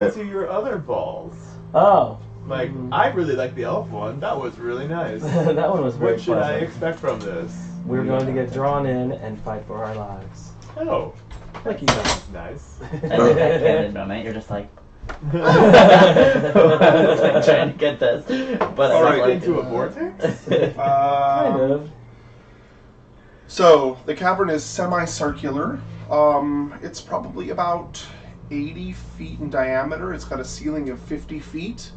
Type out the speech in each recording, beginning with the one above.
to your other balls. Oh. Like, I really like the elf one. That was really nice. That one was very What should I pleasant. expect from this? We're going to get drawn in and fight for our lives. Oh. Like you said. Nice. I like that candid moment. You're just like, like trying to get this, but All right, like, into a vortex? Kind of. So the cavern is semicircular. It's probably about 80 feet in diameter. It's got a ceiling of 50 feet.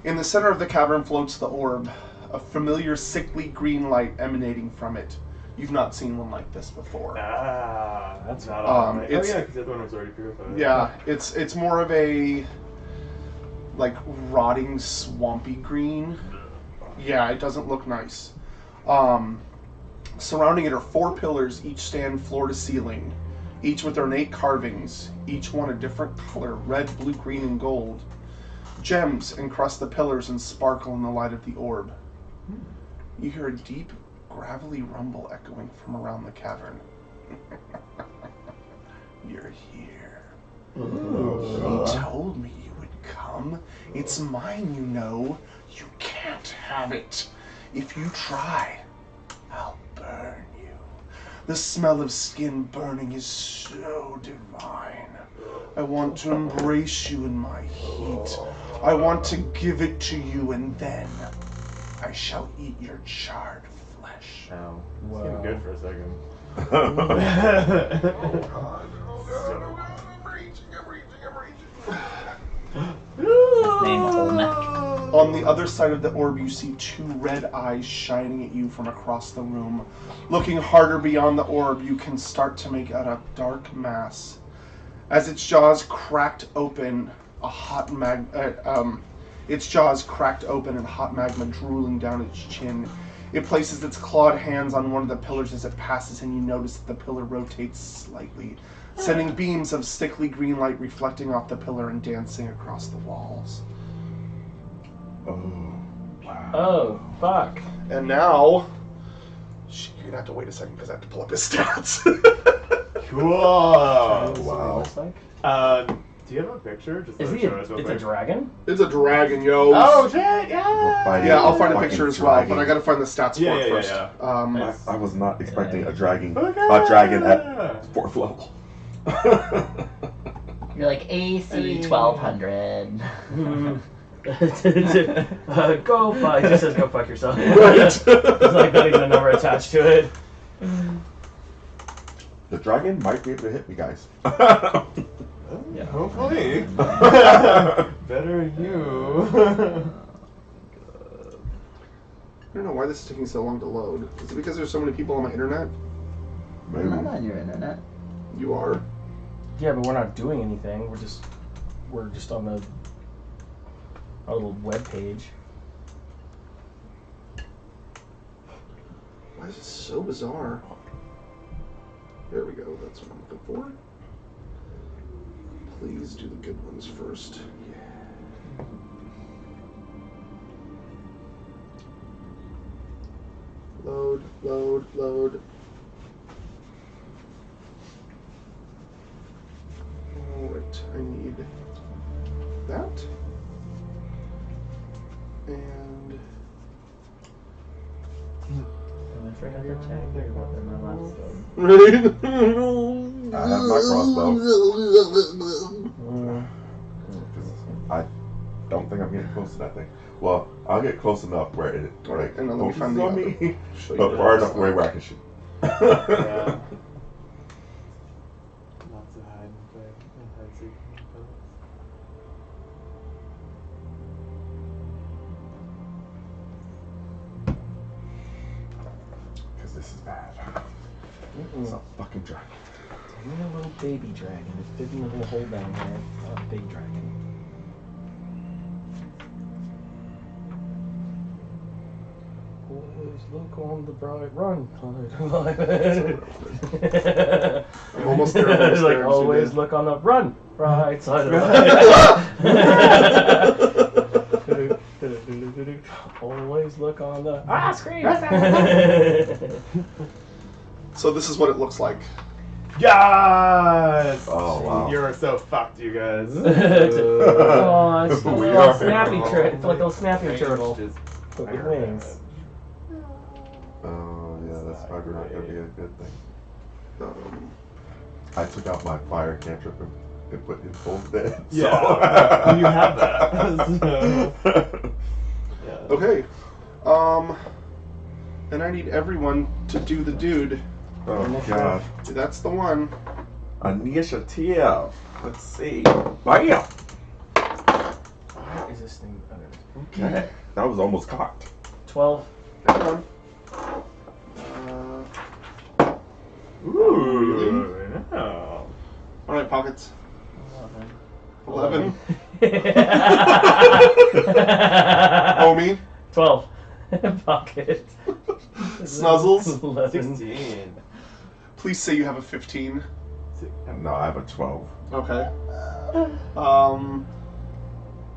In the center of the cavern floats the orb, a familiar sickly green light emanating from it. You've not seen one like this before. Ah, that's not alright. Oh it's- yeah, because the other one was already purified. Yeah, it's more of a like rotting swampy green. Yeah, it doesn't look nice. Surrounding it are 4 pillars, each stand floor to ceiling, each with ornate carvings, each one a different color, red, blue, green, and gold. Gems encrust the pillars and sparkle in the light of the orb. You hear a deep, gravelly rumble echoing from around the cavern. You're here. Ooh. He told me you would come. It's mine, you know. You can't have it. If you try, I'll burn you. The smell of skin burning is so divine. I want to embrace you in my heat. I want to give it to you, and then I shall eat your charred flesh. Ow. Wow. Seemed good for a second. his name Olmec. On the other side of the orb, you see 2 red eyes shining at you from across the room. Looking harder beyond the orb, you can start to make out a dark mass. As its jaws cracked open, its jaws cracked open and hot magma drooling down its chin. It places its clawed hands on one of the pillars as it passes, and you notice that the pillar rotates slightly, sending beams of sickly green light reflecting off the pillar and dancing across the walls. Oh, wow. Oh, fuck. And now, you're gonna have to wait a second because I have to pull up his stats. Cool. Wow. Do you have a picture? Just Is let he show us real it's a quick. dragon? It's a dragon, yo. Oh shit! Yeah. Yeah, I'll find a Fucking picture as well, dragon. but I gotta find the stats for it first. Yeah. I was not expecting a dragon Okay. at 4th level. You're like AC 1200. Go fuck. It just says go fuck yourself. Right. There's like not even a number attached to it. The dragon might be able to hit me, guys. Yeah. Hopefully. Better you. I don't know why this is taking so long to load. Is it because there's so many people on my internet? I'm not on your internet. You are. Yeah, but we're not doing anything. We're just on our little web page. Why is this so bizarre? There we go. That's what I'm looking for. Please do the good ones first. Load, load, load. Alright, I need that. And I forgot to check in my last one. right. I have my crossbow. Mm. I don't think I'm getting close to that thing. Well, I'll get close enough where it Alright, and then let me focuses find the on other. me, Show you but the far other enough away side. where I can shoot. Yeah. Lots of hide and play and hide seek. Because this is bad. It's a fucking dragon. Even a little baby dragon. It's fitting a little hole down there. Not a big dragon. Always look on the bright run. I'm almost there. It's Almost like there. always look on the run right side of the light. Always look on the screen. So this is what it looks like. Yes! Oh, wow. You're so fucked, you guys. Oh, it's a We little are. snappy it's like a little snappy turtle. Just With your wings. Oh, yeah, that's probably not going to be a good thing. I took out my fire cantrip and put his full dead. Yeah, you have that. Yeah. Okay. And I need everyone to do the dude. Oh, gosh. That's the one. Initiative. Let's see. Bam! What is this thing? Okay. That was almost cocked. 12. Come on. Ooh. No. All right, pockets. 11. 11. Omi. 12. Pocket. Snuzzles. 11. 16. Please say you have a 15. No, I have a 12. Okay.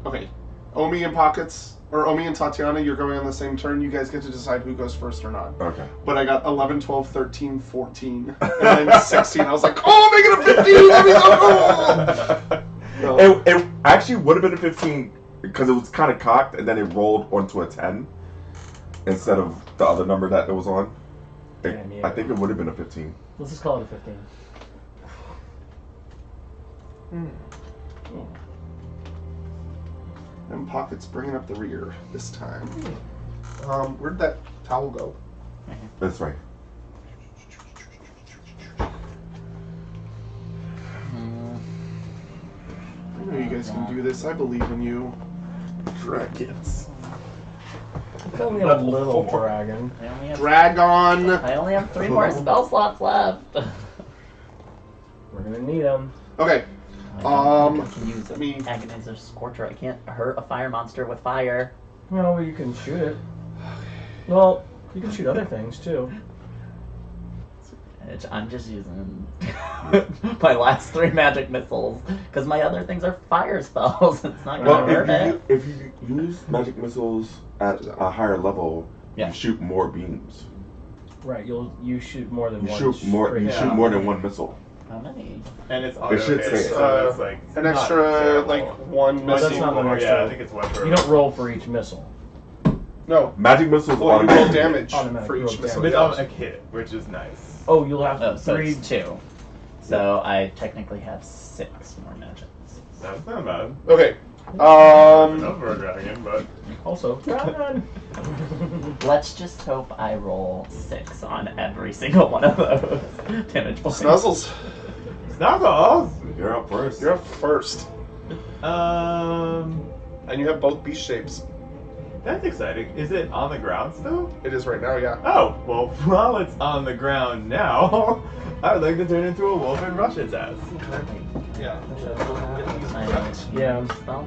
Okay. Omi and Pockets, or Omi and Tatiana, you're going on the same turn. You guys get to decide who goes first or not. Okay. But I got 11, 12, 13, 14, and then 16. I was like, oh, make it a 15! That'd be so cool! It actually would have been a 15 because it was kind of cocked and then it rolled onto a 10 instead of the other number that it was on. Damn, yeah. I think it would have been a 15. Let's just call it a 15. And Pockets bringing up the rear this time. Where'd that towel go? That's right. I know you guys can do this. I believe in you. Dragons. It's only a little dragon. I only have, Dragon! I only have 3 more spell slots left. We're gonna need them. Okay. I can use me- Agonizer Scorcher. I can't hurt a fire monster with fire. No, you can shoot it. Well, you can shoot other things too. I'm just using my last 3 magic missiles because my other things are fire spells. It's not Well, gonna hurt it. if you use magic missiles at a higher level, Yeah. you shoot more beams. Right, you shoot more than You one. shoot more. straight You shot. should more than one missile. How many? And it's It should auto-hit, say it. so it's like An not extra, terrible. like, one But that's missile. not an more, extra. Yeah, I think it's one per. You don't roll for each missile. No. Magic missiles Well, you roll automatically. damage Automatic for roll each missile. With yes. a hit, which is nice. Oh, you'll have Oh, so 3. it's 2. So I technically have 6 more magics. That's not bad. Okay. Enough for a dragon, but Also, dragon. Let's just hope I roll 6 on every single one of those damage points. Snuzzles, Snuggles. You're up first. you're up first. Um, And you have both beast shapes. that's exciting. Is it on the ground still? It is right now, yeah. Oh, well, while it's on the ground now, I would like to turn into a wolf and rush its ass. Yeah. Yeah. Spell?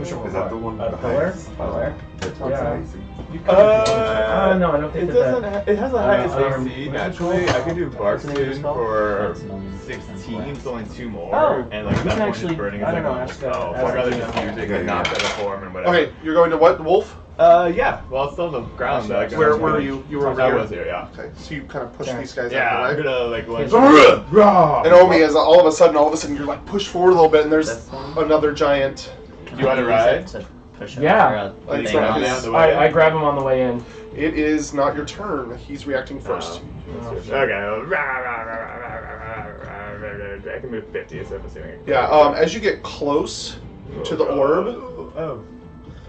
Is that the one? A with the pillar? highest? Pillar? It's Yeah. amazing. You could no, I don't It think doesn't. that. It has a highest unarmed- AC what's it naturally. called? I can do Bark What's the name of the Tune spell? for Maximum 16. It's only 2 more. Oh, and like we that can one actually- is burning. I It's don't like know, a ask, spell. ask So I'd rather the, just use it yeah, and not yeah. set a form and whatever. Okay, you're going to what? Wolf? Yeah. Well, it's still on the ground. Like, Where were you? You were over I here. was here. Yeah. Okay, so you kind of push Okay. these guys Yeah. out I'm of the way. gonna like lunge. Oh, And Omi, as all of a sudden you're like pushed forward a little bit, and there's This one? another giant. Can You wanna I use ride? it to push Yeah. over a Like, thing so on it's- it? I grab him on the way in. It is not your turn. He's reacting first. Okay. I can move 50, so I'm assuming. Yeah. As you get close to the orb, Oh.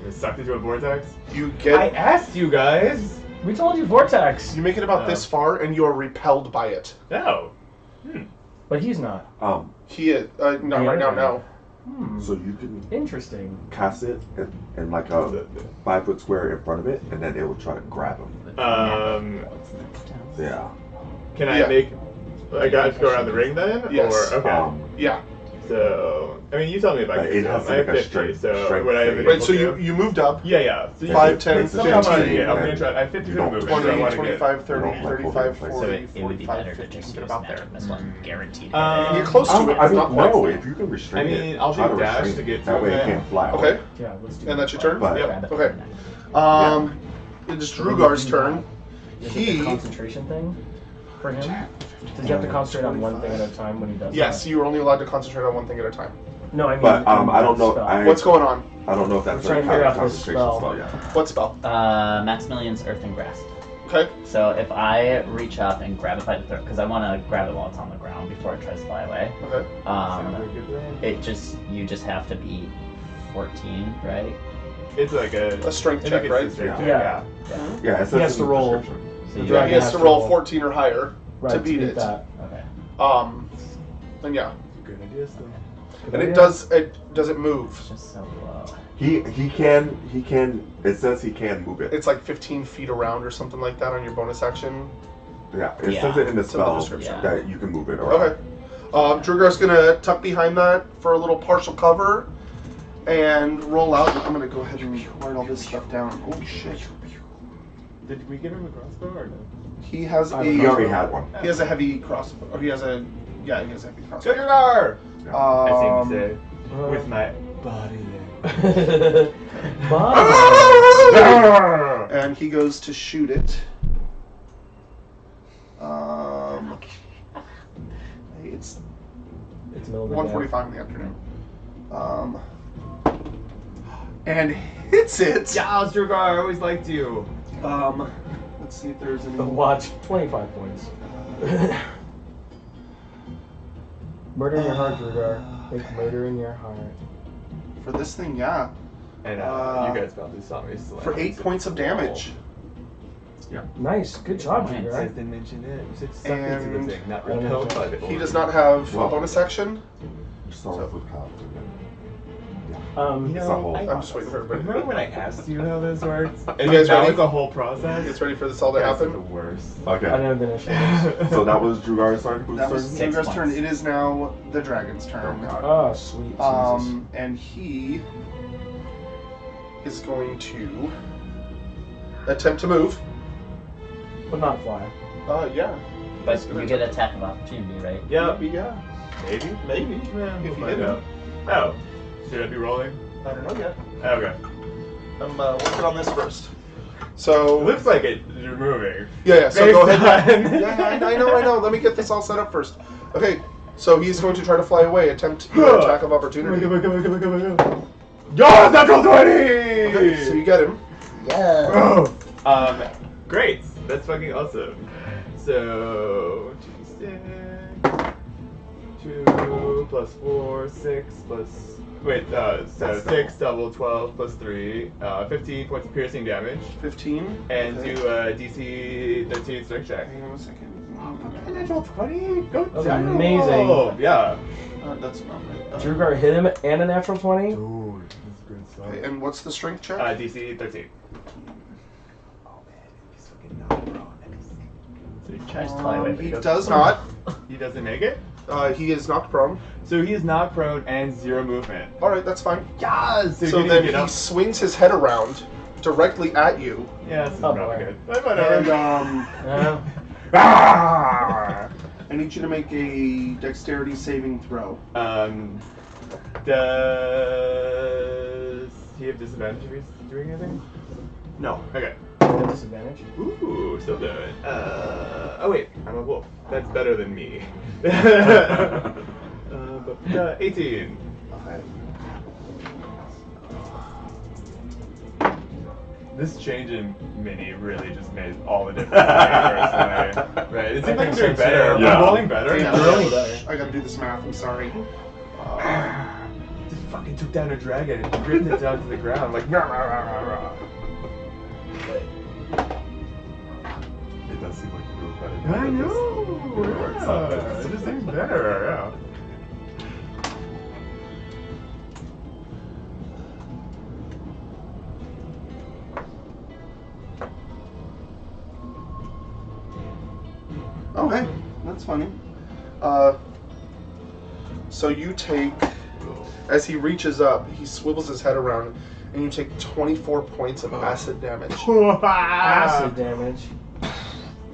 I'm sucked into a vortex. you I get asked you guys. We told you vortex, you make it about this far, and you are repelled by it. No. but he's not. He is not right now. No. So you can Interesting. cast it in like a 5-foot square in front of it, and then it will try to grab him. What's next to us? Yeah. Can I Yeah. make? I got to go around the ring then? Yes. Or okay. Yeah. So I mean, you tell me if I But can. it do has I have like a 50. strength- So strength would I have thing. been Right. able So to? you moved up. Yeah. So you 5, It 10, makes a Somehow I'm gonna 15, get. I'm gonna and try. I have 50 you foot don't movement. 20, so I want to 25, 30, You don't like 35, holding 40, So it would be 45, better to 50. just Get use about there. magic missile and guaranteed. Um, You're close to it, I but mean, not quite. no, if you can restrain I mean, it, I'll try do to dash restrain to get it. to That way it. it can't fly. Okay. Yeah, let's do And that. that's your turn? But- Yep. Grab it Okay. from It is Drugar's turn. Is it He the concentration thing? for him? Does he have to concentrate on one thing at a time when he does Yes, that? you're only allowed to concentrate on one thing at a time. No, I mean. But I don't know. spell. What's going on? I don't know if that's I'm trying a to figure out this concentration spell. spell yet. What spell? Maximilian's Earth and Grasp. Okay. So if I reach up and grab it by the throat, because I want to grab it while it's on the ground before it tries to fly away. Okay. Sounds like a good plan. You just have to beat 14, right? It's like A strength I check, think right? it's a strength Yeah. check, Yeah, it He has says to in the roll. description. So The you Yeah, dragon he has has to to roll roll. 14 or higher Right, to beat it. that. Okay. And yeah, Good idea, still. and it does it move? It's just so low. He can. It says he can move it. It's like 15 feet around or something like that on your bonus action. Yeah, it Yeah. says it in the It's in the spell description. that you can move it. Around. Okay. Drugar's gonna tuck behind that for a little partial cover and roll out. I'm gonna go ahead and write all this stuff down. Oh shit. Did we give him a crossbow or no? He has a. He already had one. He has a heavy crossbow. Or he has a. Yeah, he has a heavy crossbow. Sugar! I see Um, you say with my body. and he goes to shoot it. It's It's middle of the day. 1:45 in the afternoon. And hits it. Yeah, Drugar, I always liked you. Let's see if there's any. The watch, 25 points. Murder in your heart, Drugar. Make murder in your heart. For this thing, yeah. And you guys probably saw me select For 8 points of damage. Nice, good job, Nice. You guys Drugar. didn't mention it. You said suck into the And- thing, not repel by the He does not have a Well- bonus action. Start with power. Um, You It's a whole know, I'm just waiting for everybody. remember when I asked you how this works? You guys that ready? was a whole process. You guys ready for this all to You guys are happen? the worst. Okay. I never been ashamed. So that was Drugar's turn. Whose That was turn? 6 Drugar's turn. points. It is now the dragon's turn. Oh, sweet Jesus. And he is going to attempt to move. But not fly. Yeah. But you get attack of opportunity, right? Yeah, Yeah. maybe. Maybe. Yeah, If we'll you find hit out. Oh, should I be rolling? I don't know yet. Okay. I'm working on this first. It So looks like you're moving. yeah. So Based go ahead. on- Yeah, I know. Let me get this all set up first. Okay. So he's going to try to fly away. Attempt your attack of opportunity. Yes, natural 20! Okay, so you get him. Yeah. Great. That's fucking awesome. So, 2 plus 4, 6 plus. Wait, so That's 6 double 12 plus 3, 15 points of piercing damage, 15. and Okay. do a DC 13 strength check. Hang on a second. Natural 20? Go That's Dino! amazing. Yeah. That's not right. Drugar hit him and a natural 20? Dude, that's good stuff. Okay, and what's the strength check? DC 13. Oh man, he's fucking not bro. So he tries to fly away, but He goes- does not. He doesn't make it? He is knocked prone. So he is not prone and 0 movement. All right, that's fine. Yes! So then he swings his head around directly at you, Yeah, this is Oh, probably boy. good. But whatever. and Yeah. I need you to make a dexterity saving throw. Does he have disadvantage if he's doing anything? No. Okay. Disadvantage. Ooh, still good. Oh wait, I'm a wolf. That's better than me. 18. Okay. This change in Mini really just made all the difference to me personally. Right? It seems like I'm doing better. so, yeah. I'm rolling better. Yeah, now. really better. I gotta do this math. I'm sorry. Just fucking took down a dragon and ripped it down to the ground like. Rah, rah, rah, rah, rah. It does seem like you do better. I know. It works out. Yeah, it just seems better. Yeah. Oh, hey, that's funny. So you take, as he reaches up, he swivels his head around, and you take 24 points of acid damage. Acid damage.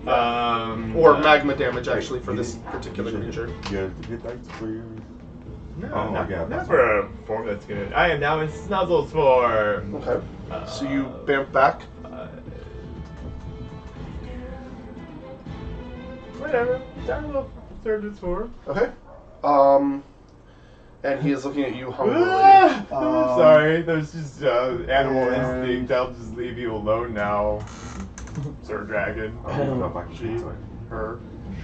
Or magma damage, actually, for this particular creature. Yeah, hit dice for your. No, Oh, not, yeah, not that's for a form that's good. I am now in Snuzzle's form. Okay. So you bamf back. Whatever. Time will serve its for. Okay. And he is looking at you hungrily. I'm sorry. There's just animal instinct. I'll just leave you alone now, Sir Dragon. I don't know if I can She, shoot it. her,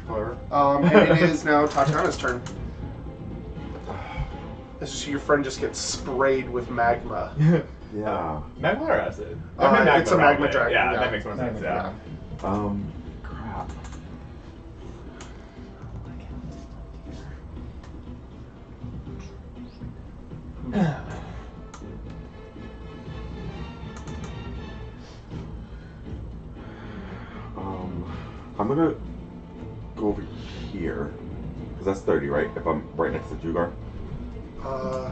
her. And it is now Tatiana's turn. This is your friend just gets sprayed with magma. Yeah. Magma or acid? It's a magma right? dragon, Yeah, yeah. that makes more sense. Magma Yeah. Crap. I'm gonna go over here. Because that's 30, right? If I'm right next to Jugar. 5,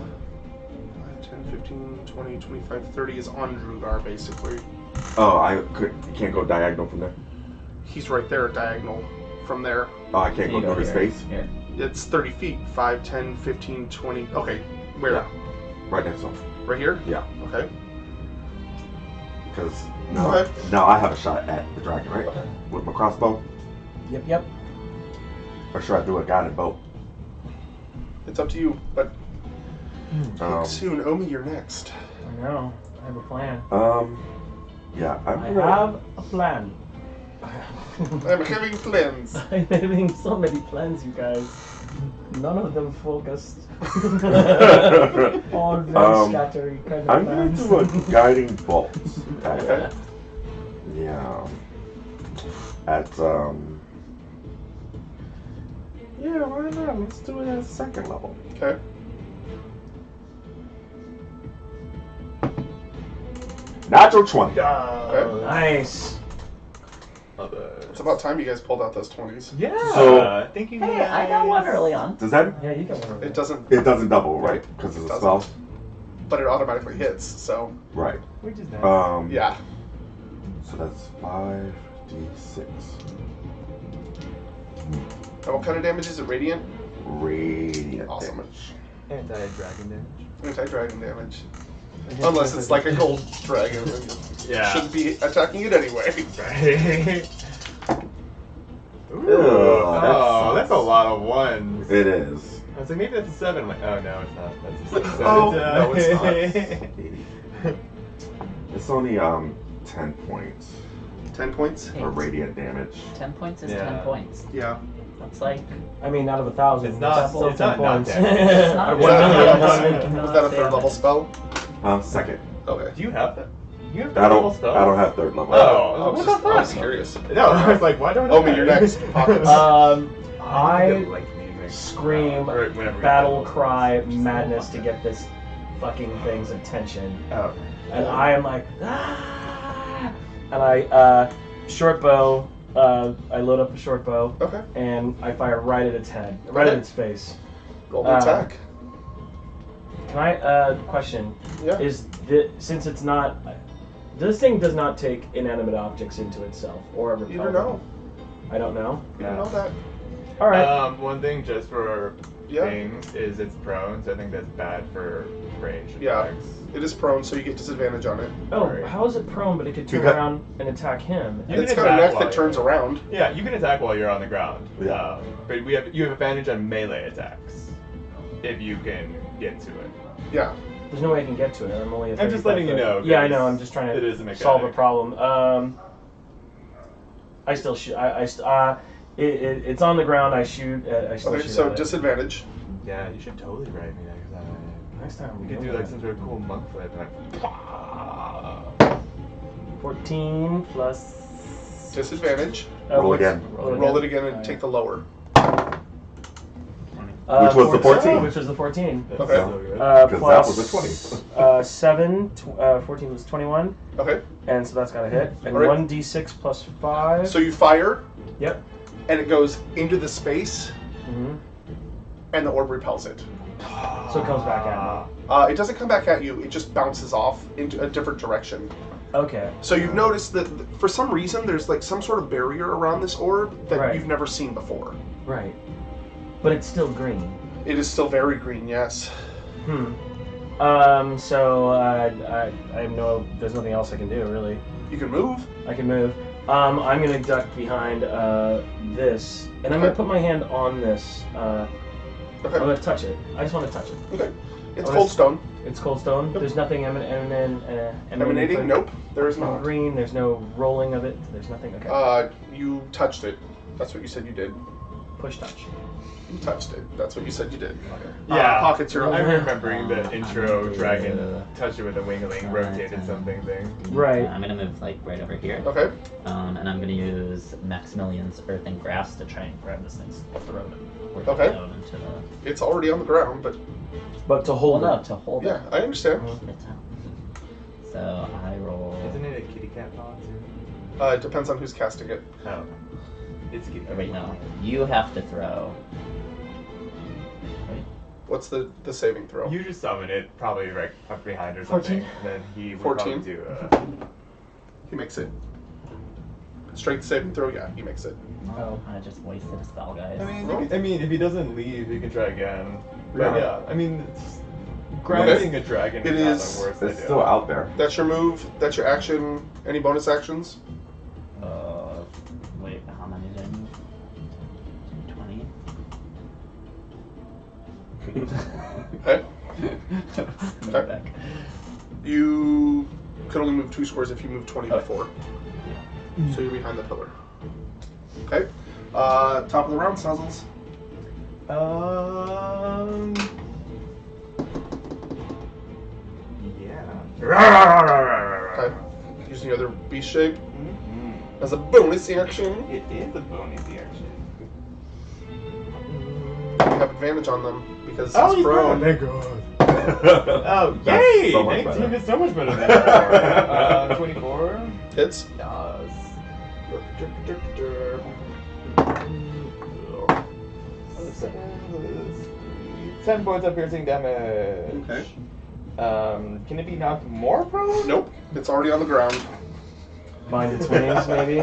10, 15, 20, 25, 30 is on Drugar, basically. Oh, you can't go diagonal from there? He's right there, diagonal from there. Oh, I can't go through his face? Here. It's 30 feet. 5, 10, 15, 20. Okay, where? Yeah. Right next to him. Right here? Yeah. Okay. Because now, Okay. now I have a shot at the dragon, right? Okay. With my crossbow? Yep. Or should I do a guided bolt? It's up to you, but Um, soon, Omi, you're next. I know. I have a plan. Yeah, I'm I gonna... have a plan. I'm having plans. I'm having so many plans, you guys. None of them focused. All very scattered kind of I'm going plans. to do a guiding bolt. Okay. Yeah. Yeah, why not? Let's do it at second level. Okay. Natural 20. Okay. Nice. It's about time you guys pulled out those 20s. Yeah. So- thank you. Hey, I got one early on. Does that... Yeah, you got one. It doesn't, It doesn't double, right? Because it's It a doesn't. spell? but it automatically hits, so Right. Which is nice. yeah. So that's 5d6. And what kind of damage is it? Radiant? Radiant Awesome. damage. Anti-dragon damage. Anti-dragon damage. Unless it's like a gold dragon. Then you Yeah. shouldn't be attacking it anyway. Right. Ooh, Oh, oh, that's- that's a lot of ones. It is. I was like, maybe that's a 7. I'm like, oh no, it's not. That's a 6. Oh, no, it's not. It's only 10 points 10 points? for radiant damage. 10 points is Yeah. 10 points. Yeah. That's like. I mean, out of 1,000, It's not- that's still it's 10 not not points. damage. It's not Or Was 1 that, million, damage. 1 million. was that a third level spell? Second. Okay. Do you have that? You have I that level don't. spell? I don't have third level. Oh, I what was, the just, I was fuck? curious. No, I was like, why don't Omi, you're next. Pockets. I scream Or whenever we battle go. cry madness to get this fucking thing's attention. Oh. And I am like, ah! And I, short bow, I load up a short bow, Okay. and I fire right at its head, right at its face. Golden attack. Can I, question, Yeah. since it's not, this thing does not take inanimate objects into itself, or repel You don't them. know. I don't know. You don't know that. Alright. One thing just for Yeah. things is it's prone, so I think that's bad for range Yeah. attacks. It is prone, so you get disadvantage on it. Oh, Alright. how is it prone, but it could turn Because- around and attack him? You And it's can got a attack neck while that turns you're- around. Yeah, you can attack while you're on the ground. Yeah. But you have advantage on melee attacks if you can get to it. Yeah. There's no way I can get to it. I'm only. I'm just letting you know, Yeah, I 'cause know. I'm just trying it to is a mechanic. solve a problem. I still shoot. It's on the ground. I shoot. I still Okay, shoot. so at it. disadvantage. Yeah, you should totally ride me next time. Next time You we could do do like that. some sort of cool monk flip and like. 14 plus. Disadvantage. Roll what's- again. Roll it again and take the lower. Which was the 14? Which was the 14. That's Okay. so good. Because that Plus, was a 20. 7. 14 was 21, Okay. and so that's got to hit. And All right. 1d6 plus 5. So you fire, Yep. and it goes into the space, hmm and the orb repels it. So it comes back at me. It doesn't come back at you. It just bounces off into a different direction. Okay. So you've noticed that for some reason there's like some sort of barrier around this orb that Right. you've never seen before. Right. But it's still green. It is still very green, yes. So I have no. There's nothing else I can do really. You can move. I can move. I'm gonna duck behind this, and I'm gonna put my hand on this. I'm Okay. gonna touch it. I just want to touch it. Okay. It's Oh, cold that's- stone. It's cold stone. Yep. There's nothing Emanating? from- Nope. There is from not. green. There's no rolling of it. There's nothing. Okay. You touched it. That's what you said you did. Push touch. You touched it. That's what you said you did. Yeah, Pockets are I'm open. remembering the intro dragon touch it with a wingling, rotated something thing. Right. I'm gonna move like right over here. Okay. And I'm gonna use Maximilian's Earth and Grass to try and grab this thing's throat. Work it Okay. down into the... It's already on the ground, but But to hold Hold it. up to hold yeah, it. I understand. Hold it down. So I roll. Isn't it a kitty cat paw too? It depends on who's casting it. Oh. It's kitty Oh, cat wait, paw. no. You have to throw. Wait. What's the saving throw? You just summon it, probably right up behind or something. 14. Then he would 14? probably do He makes it. Strength saving throw, yeah, he makes it. Oh. I just wasted a spell, guys. I mean, if he doesn't leave, you can try again. But Yeah. yeah, I mean, grabbing a dragon It is is- not the worst It's idea. still out there. That's your move. That's your action. Any bonus actions? Wait, how many did I move? 20? Okay. Move Okay. back. You could only move 2 squares if you move 20 Okay. before. So you're behind the pillar. Okay. Top of the round, Snuzzles. Yeah. Okay. Using the other beast shape Mhm. as a bonus action. It is a bonus action. You have advantage on them because Oh, it's he's prone. prone. Thank God. Oh, yay! so much 19 better. is so much better than before. 24? Hits. Does. 10 points of piercing damage. Okay. Can it be knocked more prone? Nope. It's already on the ground. Bind its wings, maybe.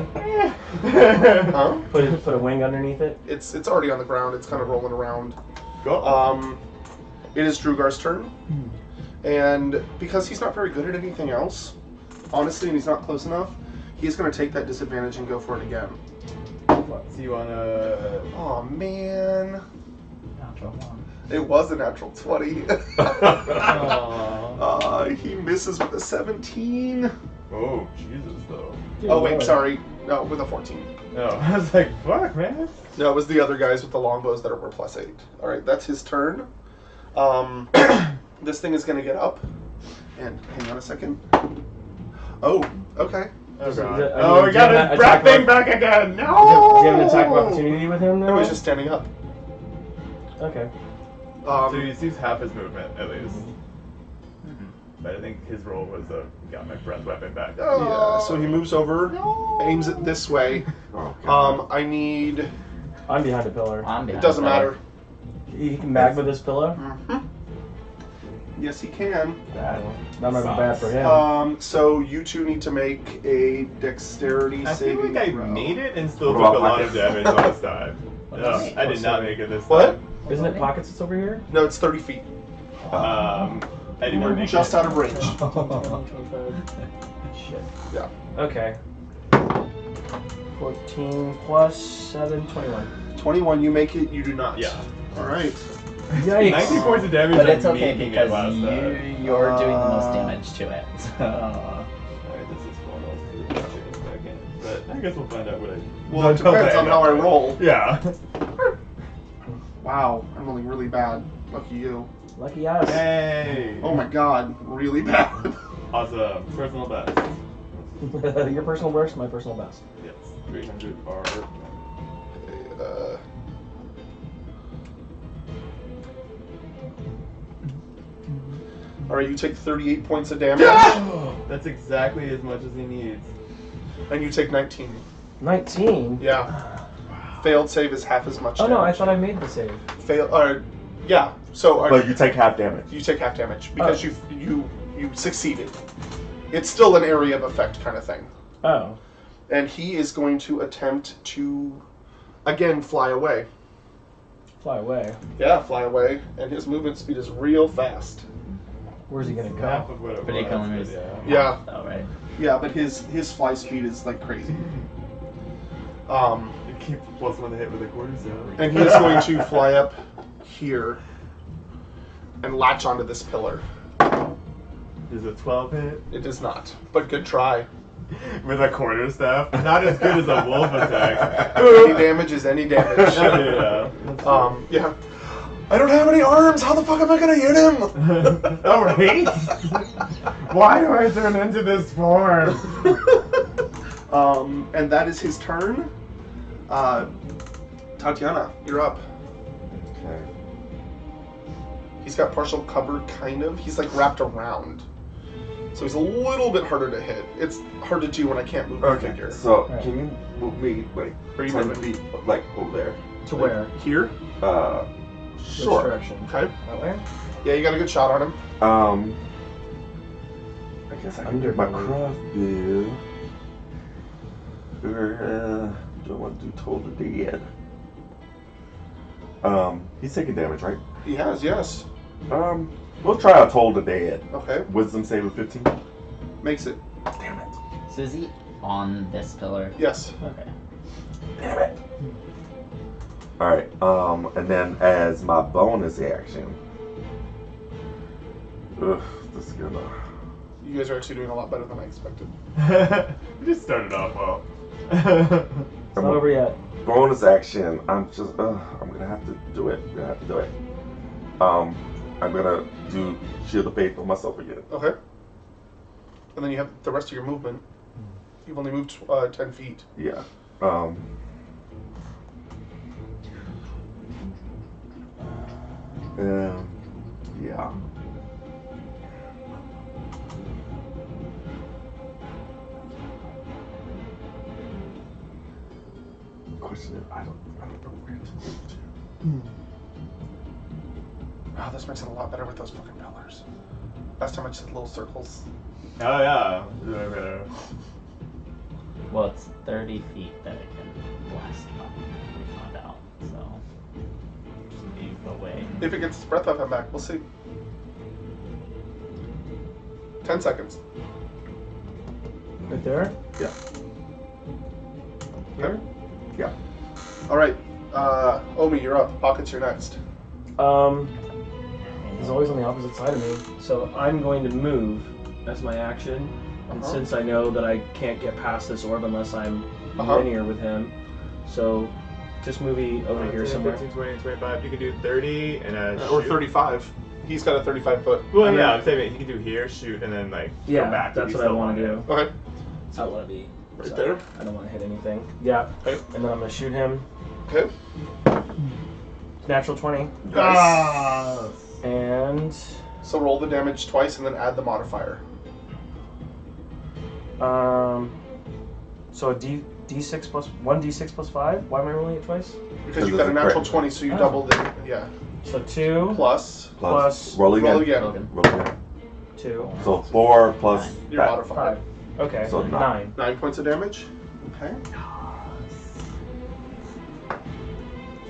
Huh? Put a wing underneath it. It's already on the ground. It's kind of rolling around. Go. It is Drugar's turn. And because he's not very good at anything else, honestly, and he's not close enough, he's going to take that disadvantage and go for it again. So you wanna... Oh man. Natural one. It was a natural 20. Aww. He misses with a 17. Oh, Jesus, though. Oh, wait, sorry. No, with a 14. No, I was like, fuck, man. No, it was the other guys with the longbows that were +8. Alright, that's his turn. This thing is going to get up. And hang on a second. Oh, okay. Oh, Is it- God. I mean, Oh, we do you got have his an attack breath thing of- back again. No! Do you have an attack of opportunity with him now? No, he's just standing up. Okay. So he sees half his movement, at least. But I think his roll was got my breath weapon back. Yeah, so he moves over, aims it this way. Oh, God. I need... I'm behind a pillar. I'm It behind doesn't the pillar. matter. He can magma this pillar. Yes, he can. That might be bad for him. So you two need to make a dexterity I feel saving like I throw. made it and still What took a about lot of pockets? damage last time. What No, is it? I did not make it this What? time. Isn't it pockets that's over here? No, it's 30 feet. I didn't We're make just it. out of range. Shit. Yeah. Okay. 14 plus 7, 21. 21, you make it, you do not. Yeah. Alright. Yikes. 90 points of damage. But I'm it's okay making it because last time. you're doing the most damage to it. So. Alright, this is one else to check in a second. But I guess we'll find out what I. Well, it depends on how I roll. Yeah. Wow, I'm rolling really bad. Lucky you. Lucky us. Yay! Oh my god, really bad. Awesome. Personal best. Your personal worst, my personal best. Yes. 300 are. Alright, you take 38 points of damage, That's exactly as much as he needs. and you take 19. 19? Yeah. Failed save is half as much Oh no, I damage. thought I made the save. Yeah, so But you take half damage. you take half damage because Oh. you succeeded. It's still an area of effect kind of thing. Oh. And he is going to attempt to, again, fly away. Fly away. Yeah, fly away, and his movement speed is real fast. Where's he gonna Half go? of what it Pretty was, kilometers. but Yeah. Oh, right. Yeah, but his fly speed is like crazy. You keep +1 to hit with a quarterstaff. And he is going to fly up here and latch onto this pillar. Is it 12 hit? It does not, but good try. With a quarterstaff? Not as good as a wolf attack. Any damage is any damage. Yeah. Yeah. I don't have any arms. How the fuck am I gonna hit him? Oh, right? Why do I turn into this form? And that is his turn. Tatiana, you're up. Okay. He's got partial cover, kind of. He's like wrapped around. So he's a little bit harder to hit. It's hard to do when I can't move the Okay. figure. So Right. can you move me like Where you 10 moving? feet, like over there? To where? Here? Which Sure. direction? Okay. That way? Yeah, you got a good shot on him. I guess I can do my Underbelly. crossbow. Do I want to do Toll the Dead? He's taking damage, right? He has, yes. We'll try out Toll the Dead. Okay. Wisdom save of 15. Makes it. Damn it. So is he on this pillar? Yes. Okay. Damn it. Alright, and then as my bonus action. Ugh, this is gonna. You guys are actually doing a lot better than I expected. We just started off well. It's not over yet. Bonus action. I'm gonna have to do it. I'm gonna do Shield of Faith on myself again. Okay. And then you have the rest of your movement. You've only moved 10 feet. Yeah. Yeah. Question is, I don't know where to move to. Wow, this makes it a lot better with those fucking pillars. Last time I just did little circles. Oh, yeah. Doing better. Well, it's 30 feet that it can blast up. We found out. So just leave the way. If it gets its breath up and back, we'll see. 10 seconds. Right there? Yeah. Here? Yeah. Alright. Omi, you're up. Pockets, you're next. He's always on the opposite side of me. So I'm going to move as my action. And Uh-huh. since I know that I can't get past this orb unless I'm Uh-huh. linear with him, so just move over here 10, somewhere. 15, 20, 25. You can do 30 and Or shoot. 35. He's got a 35 foot. Well, yeah, I'm saying he can do here, shoot, and then like Yeah, go back. that's what I want to do. Okay. I want to be Right sorry, there? I don't want to hit anything. Yeah. Okay. And then I'm going to shoot him. Okay. Natural 20. Ah! And So roll the damage twice and then add the modifier. so a D6 plus 1d6 plus 5. Why am I rolling it twice? Because you've it's got a a natural crit. 20, so you Oh. doubled it. Yeah. So 2 Plus. Plus- roll again. Roll again. Logan. Roll again. 2 So 4 plus Your that. modifier. 5. Okay. So 9. 9 points of damage. Okay.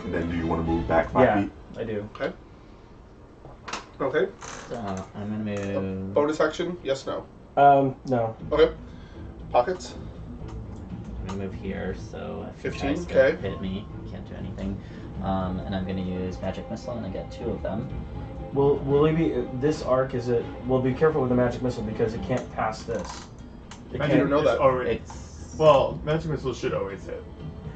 And then do you want to move back 5 Yeah, feet? I do. Okay. So I'm gonna move. Bonus action? Yes, no. No. Okay. Pockets? I'm gonna move here, so if he 15, tries to okay. hit me, he can't do anything. And I'm gonna use magic missile, and I get 2 of them. Will he be this arc? Is it? Well, be careful with the magic missile because it can't pass this. It I didn't can't. know that. Already, It's well, magic missile should always hit.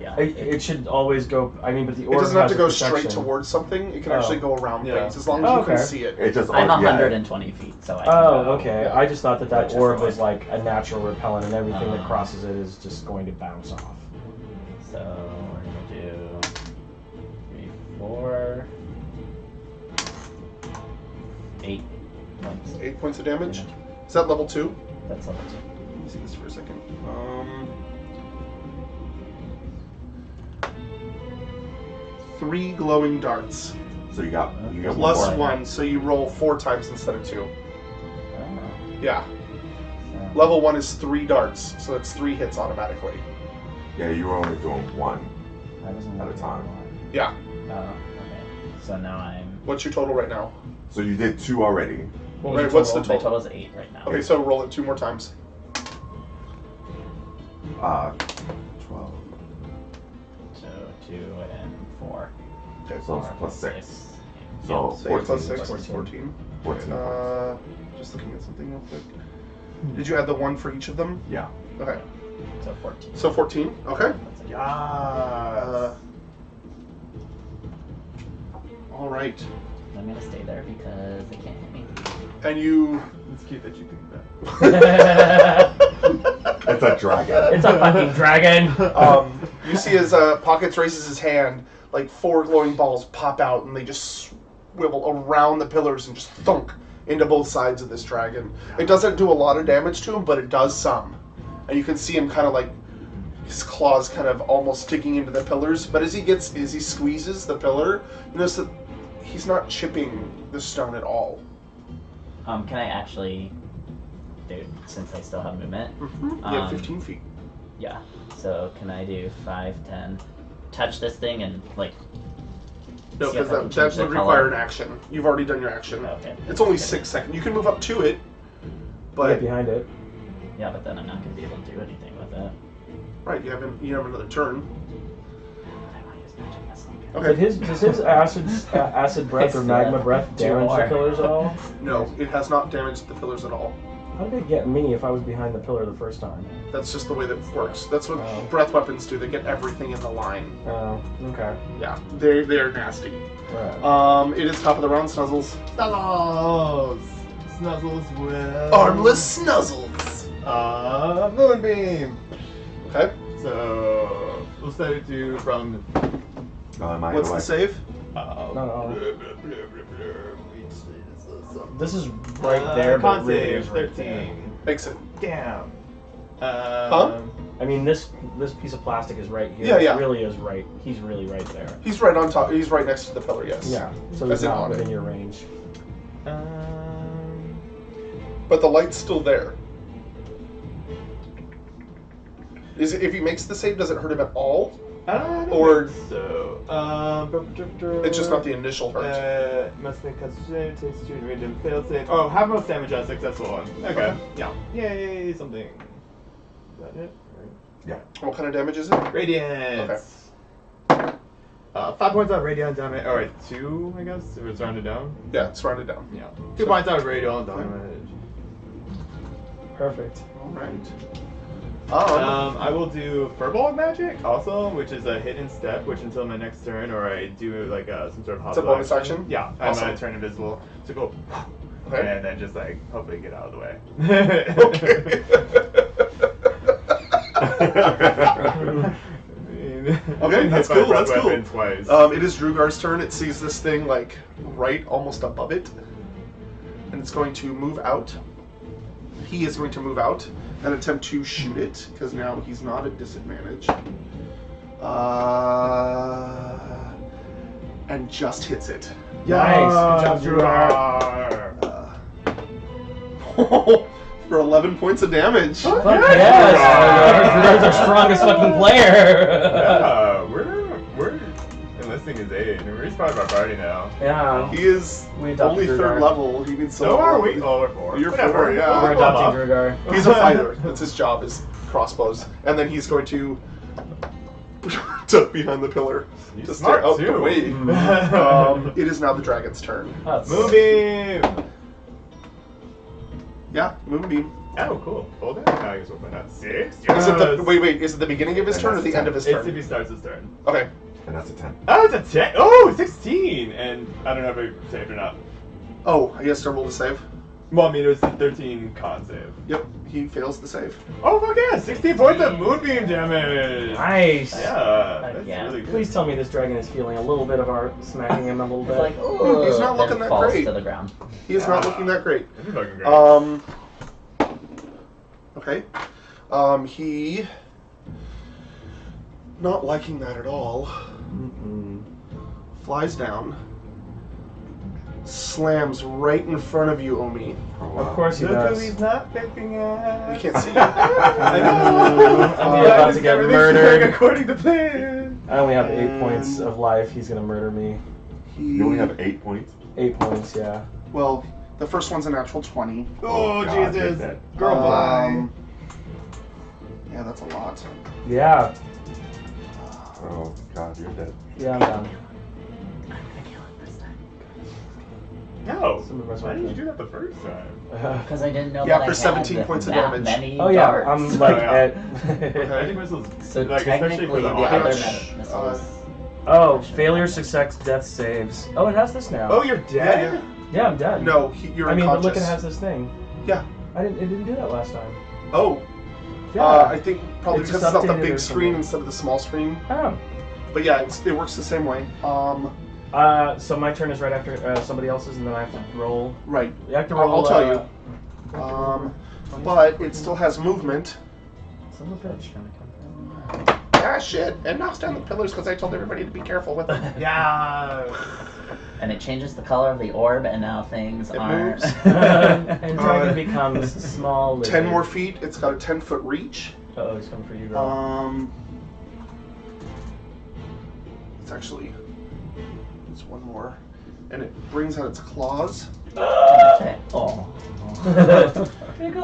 yeah. It should always go. I mean, but the It orb doesn't have has to a go protection. straight towards something. It can Oh. actually go around Yeah. things as long as Oh, you can okay. see it. It just I'm yeah. 120 feet, so I can Oh, go. okay. Yeah. I just thought that Which is orb fine. was like a natural repellent, and everything that Uh. crosses it is just going to bounce off. So we're gonna do 3, 4, 8 points. 8 points of damage. Yeah. Is that level 2? That's level 2. Let me see this for a second. 3 glowing darts. So you got Plus one more. 1, so you roll 4 times instead of 2. Oh, Yeah. so Level 1 is 3 darts, so that's 3 hits automatically. Yeah, you were only doing one. I wasn't At a looking time. one. Yeah. Oh, okay. So now I'm. What's your total right now? So you did 2 already. What was Right, your what's the total? My total's 8 right now. Okay, so roll it 2 more times. 12. So 2 and 4. Okay, So Four plus 6. 6. So so 14. plus 6 is 14. 14. 14 Just looking at something real quick. Did you add the 1 for each of them? Yeah. Okay. So 14. So 14. Okay. That's it. Yeah. All right. I'm gonna stay there because they can't hit me. And you. It's cute that you think that. It's a dragon. It's a fucking dragon. You see as Pockets raises his hand, like 4 glowing balls pop out and they just swivel around the pillars and just thunk into both sides of this dragon. It doesn't do a lot of damage to him, but it does some. And you can see him kind of like his claws kind of almost sticking into the pillars. But as he squeezes the pillar, you notice that he's not chipping the stone at all. Can I actually, dude, since I still have movement? You have 15 feet. Yeah. So can I do 5, 10, touch this thing and like? No, see if because I can that change the would require color? an action. You've already done your action. Okay. It's only 6 seconds. You can move up to it, Get but behind it. Yeah, but then I'm not gonna be able to do anything with it. right, you have another turn. I want to use magic missile. Okay. Does his acid breath or It's, magma breath two damage more. the pillars at all? No, it has not damaged the pillars at all. How did it get me if I was behind the pillar the first time? That's just the way that it works. That's what Oh. breath weapons do. They get everything in the line. Oh, okay. Yeah, they're nasty. Right. It is top of the round, Snuzzles. Snuzzles! Snuzzles with... Armless Snuzzles. Moonbeam! Okay. So, we'll set it to from... Am I What's away? the save? No. This This is right there, but con really save, is right 13. there. Makes it. Damn. I mean, this piece of plastic is right here. Yeah, yeah. It really is right. He's really right there. He's right on top. He's right next to the pillar. Yes. Yeah. So As he's in not on it. within your range. But the light's still there. Is it, if he makes the save, does it hurt him at all? I don't Or- think so. It's just not the initial hurt. Must make concentration, takes to random fail save. Oh, have most damage on successful one. Okay. Okay. Yeah. Yay, something. Is that it? What kind of damage is it? Radiance. 5 points of radiant damage. Oh wait, 2, I guess, if it's rounded down. Yeah, it's rounded down. Yeah. 2 points of radiant damage. Perfect. All right. I will do Furball Magic also, which is a hidden step, which until my next turn, or I do like some sort of It's a hostile bonus action? Yeah, Awesome. I'm gonna turn invisible to go, Okay. and then just like hopefully get out of the way. Okay. Okay, that's cool, that's cool. Twice. It is Drugar's turn. It sees this thing like right almost above it, and it's going to move out. He is going to move out and attempt to shoot it because now he's not at disadvantage. And just hits it. Nice. Good job, Drugar. For 11 points of damage. Fuck yes! Drugar's our strongest fucking player! Yeah, we're enlisting his aid, and we're part of our party now. Yeah. He is We adopted only Drugar. 3rd level. He needs some. So are we? Oh, we're 4. You're Whatever. 4, yeah. We're adopting Drugar. He's a fighter. That's his job, is crossbows. And then he's going to duck behind the pillar He's to stay smart, out too. the way. It is now the dragon's turn. That's Moonbeam! Yeah, Moonbeam. Oh, cool. Hold it. Now I guess we'll find out. 6? Is it the, wait, is it the beginning of his And turn or that's the end of his It's if turn? he starts his turn. Okay. And that's a 10. Oh, it's a 10. Oh, 16! And I don't know if I saved or not. Oh, he has to roll the save. Well, I mean, it was a 13 con save. Yep, he fails the save. Oh, fuck yeah! 16 points of Moonbeam damage! nice! Yeah, that's Yeah. really good. Please tell me this dragon is feeling a little bit of our smacking him a little It's bit. like, ooh, He's not then looking that falls great. to the ground. He is not looking that great. This is fucking great. Okay. He not liking that at all. Mm-mm. Flies down. Slams right in front of you, Omi. Of course he Look who does. he's not picking at. We can't see you. I know. I'm about to get Everything's murdered. going according to plan. I only have 8 points of life. He's gonna murder me. He, You only have 8 points? 8 points, yeah. well, The first one's a natural 20. Oh, God, you're Jesus. dead. Girl, bye. Yeah, that's a lot. Yeah. Oh God, you're dead. Yeah, I'm done. I'm gonna kill it this time. No. Some of us Why are didn't you good. do that the first time? Because I didn't know Yeah, that for I 17 had points of that damage. many Oh yeah, darts. I'm like yeah. at. Magic missiles. So like, especially technically, for the the other audience. missiles. Oh, failure, success, death saves. Oh, it has this now. Oh, you're dead? Yeah, Yeah, I'm dead. No, you're I mean, but unconscious. look, it has this thing. Yeah. It didn't do that last time. Oh, Yeah. I think probably It's because just it's not the updated or big screen something. instead of the small screen. Oh. But yeah, it works the same way. So my turn is right after somebody else's, and then I have to roll. Right. You have to I'll roll. tell you. But it still has movement. Son of a bitch. Ah, shit. And knocks down the pillars because I told everybody to be careful with it. Yeah. And it changes the color of the orb, and now things It aren't. moves. And dragon becomes small. 10 more feet. It's got a 10-foot reach. Oh, he's coming for you, girl. It's actually... It's one more. And it brings out its claws. Oh.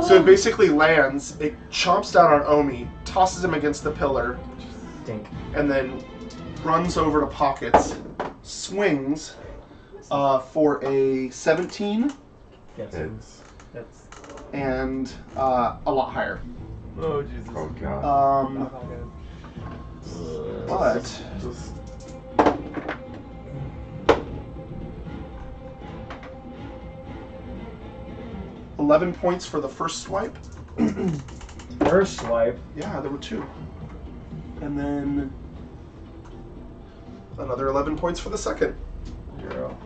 So it basically lands, it chomps down on Omi, tosses him against the pillar, Stink. and then runs over to Pockets, swings for a 17 Yes. It's. That's. and a lot higher. Oh, Jesus. Oh God. But Just. 11 points for the first swipe. First swipe. Yeah, there were 2. And then another 11 points for the second. Girl.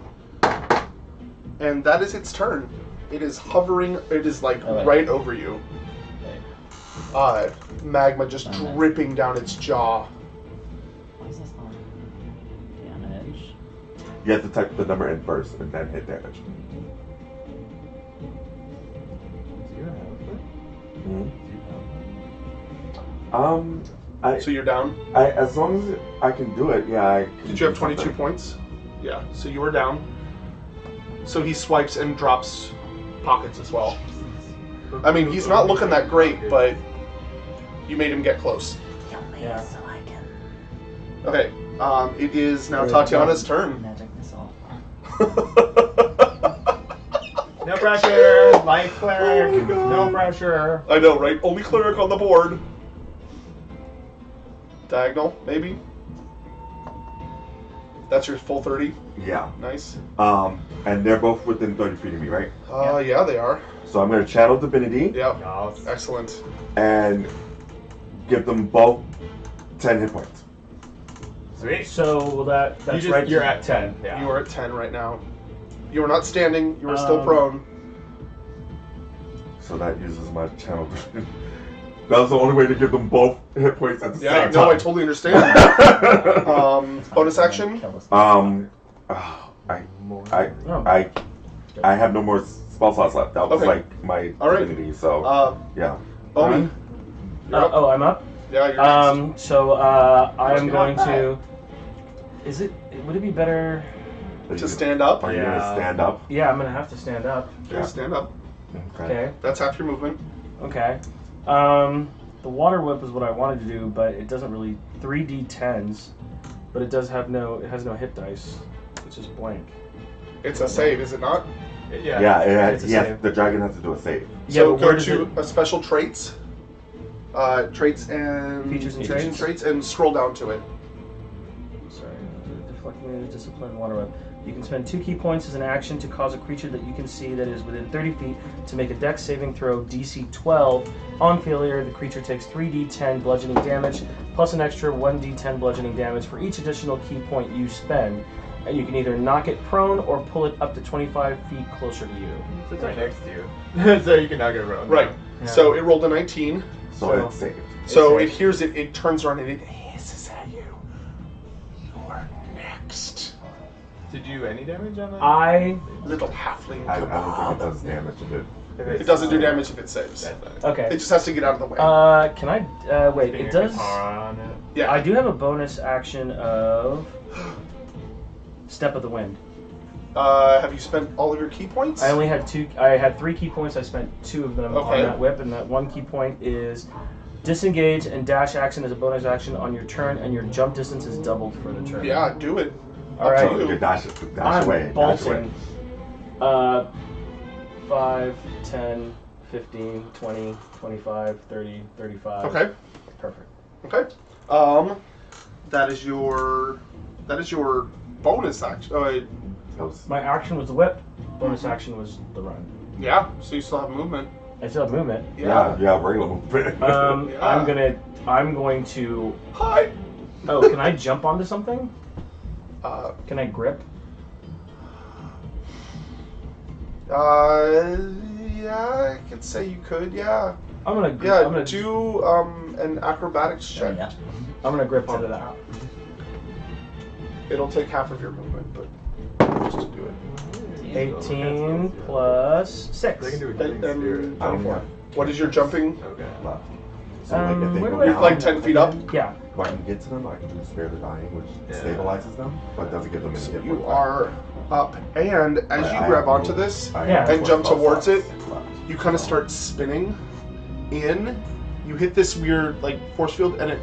And that is its turn. It is hovering, it is like Oh, wait. right over you. Wait. Magma just Oh, nice. dripping down its jaw. Why is this on damage? You have to type the number in first and then hit damage. Do you have it? Mhm. Do you So you're down. As long as I can do it, yeah. I can Did you have do 22 something. points? Yeah, so you were down. So he swipes and drops Pockets as well. I mean, he's not looking that great, but you made him get close. Kill me Yeah. so I can Okay, it is now Wait, Tatiana's turn. magic missile. No pressure! Life cleric! Oh my God. No pressure! I know, right? Only cleric on the board. Diagonal, maybe? That's your full 30? Yeah. Nice. And they're both within 30 feet of me, right? Yeah, they are. So I'm going to channel divinity Yep. Yes. Excellent. and give them both 10 hit points. Sweet. So that's You just, right. You're at 10. Yeah. You are at 10 right now. You are not standing, you are still prone. So that uses my channel divinity. That was the only way to give them both hit points at the Yeah, same no, I time. totally understand. Bonus action? Kill this I Oh. I have no more spell slots left. That was Okay. like my All right. divinity. So yeah. Omi. You're up. Oh, I'm up. Yeah, you're next. So I am You're going not to. Is it? Would it be better? To stand up. Are you Yeah. gonna stand up? Yeah, I'm gonna have to stand up. Okay, stand up. Okay. That's half your movement. Okay. The water whip is what I wanted to do, but it doesn't really 3d10s, but it does have it has no hit dice. It's just blank. It's a save, is it not? Yeah. Yeah. It's a Yes. save. The dragon has to do a save. Yeah, So but where go does to it? special traits. Traits and Features and traits? and scroll down to it. Sorry, deflecting the discipline water whip. You can spend 2 key points as an action to cause a creature that you can see that is within 30 feet to make a dex saving throw DC 12. On failure, the creature takes 3d10 bludgeoning damage, plus an extra 1d10 bludgeoning damage for each additional key point you spend. And you can either knock it prone or pull it up to 25 feet closer to you. So it's right next to you. So you can now get around. Right. Yeah. So it rolled a 19. So it's saved. So saved. it hears it, it turns around and it hisses at you. You're next. Did you do any damage on that? I... Little halfling. I don't think kebab. it does damage if it. It doesn't do damage if it saves. That's fine. Okay. It just has to get out of the way. Can I... wait, Spin it your does... guitar on it. Yeah. I do have a bonus action of Step of the Wind. Have you spent all of your key points? I only had 2. I had 3 key points. I spent 2 of them Okay. on that whip, and that 1 key point is disengage and dash action is a bonus action on your turn, and your jump distance is doubled for the turn. Yeah, do it. All Up to right. you. Okay, dash I'm away. Dash away. bolting. 5, 10, 15, 20, 25, 30, 35. Okay. Perfect. Okay. That is your bonus action. Oh, wait. That was- My action was the whip. Bonus action was the run. Yeah. So you still have movement. I still have movement. yeah, regular movement. Yeah. I'm going to. Hi. Oh, can I jump onto something? Can I grip? Yeah, I could say you could. Yeah. I'm gonna. Yeah. I'm gonna Do an acrobatics check. Yeah. I'm gonna grip onto that. It'll take half of your movement, but just to do it. 18 plus 6. They can do a And, healing spirit. I don't know. what is your jumping? Okay. Left. So like if they where go do I- down, Like 10 feet up? Yeah. if I can get to them, I can do Spare the Dying, which Yeah. stabilizes them, but doesn't give them any So hit you points. are up, and as But you I grab have onto moved. this, I Yeah. have and jump 12 towards it, slots left. you kind of start spinning in. You hit this weird like force field, and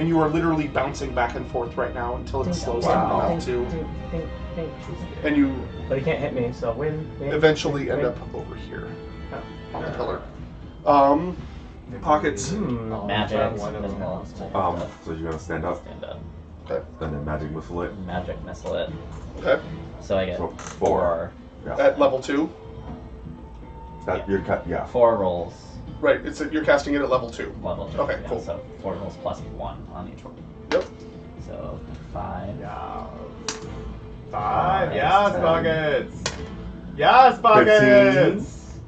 you are literally bouncing back and forth right now until it slows down Wow. enough to, and you But he can't hit me, so win. eventually end up over here on the pillar. Pockets. Magic. Try one of as them. well. So you're gonna stand up Stand up. Okay. and then magic missile it. Magic missile it. Okay. So I get So 4. Yeah. At level 2. You're cut. Yeah. 4 rolls. Right. You're casting it at level 2. Level 2. Okay, yeah, cool. So 4 rolls plus 1 on each roll. Yep. So 5. Yeah. 5. Nice. Yes, buckets. Yes, buckets.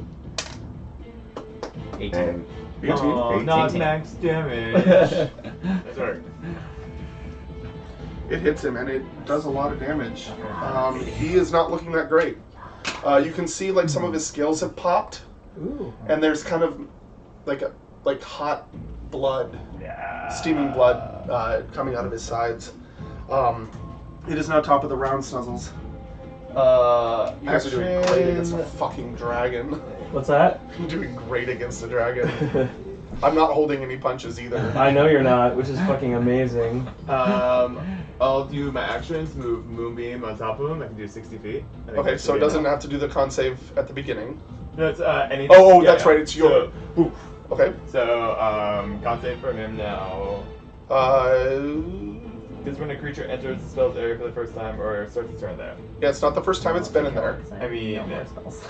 18. And 18. Oh, 18. not max damage. Sorry. It hits him, and it does a lot of damage. He is not looking that great. You can see like some of his scales have popped, Ooh. and there's kind of like hot blood, Yeah. steaming blood coming out of his sides. It is now top of the round, Snuzzles. You guys are doing great against a fucking dragon. What's that? You're doing great against a dragon. I'm not holding any punches either. I know you're not, which is fucking amazing. I'll do my actions, move Moonbeam on top of him. I can do 60 feet. I think Okay, that so should it be doesn't enough. have to do the con save at the beginning. No, it's any. Oh, yeah, that's yeah. right. It's your. Ooh. Okay. So, con save from him now. Because when a creature enters the spell's area for the first time or starts its turn there. Yeah, it's not the first time it's been in there. I mean, no more yeah. spells.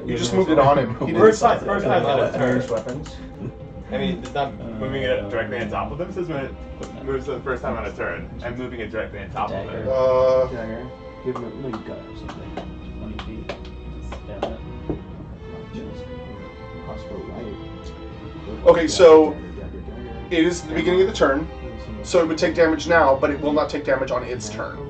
You just moved it on him. He didn't First time, decide. first time on a turn. Ranged weapons. I mean, it's not moving it directly on top of him. It says when it moves for the first time on a turn. I'm moving it directly on top of Dagger. him. Dagger. Give him a. No, you got it or something. 20 feet. Stab it. Okay, so it is the beginning of the turn, so it would take damage now, but it will not take damage on its turn.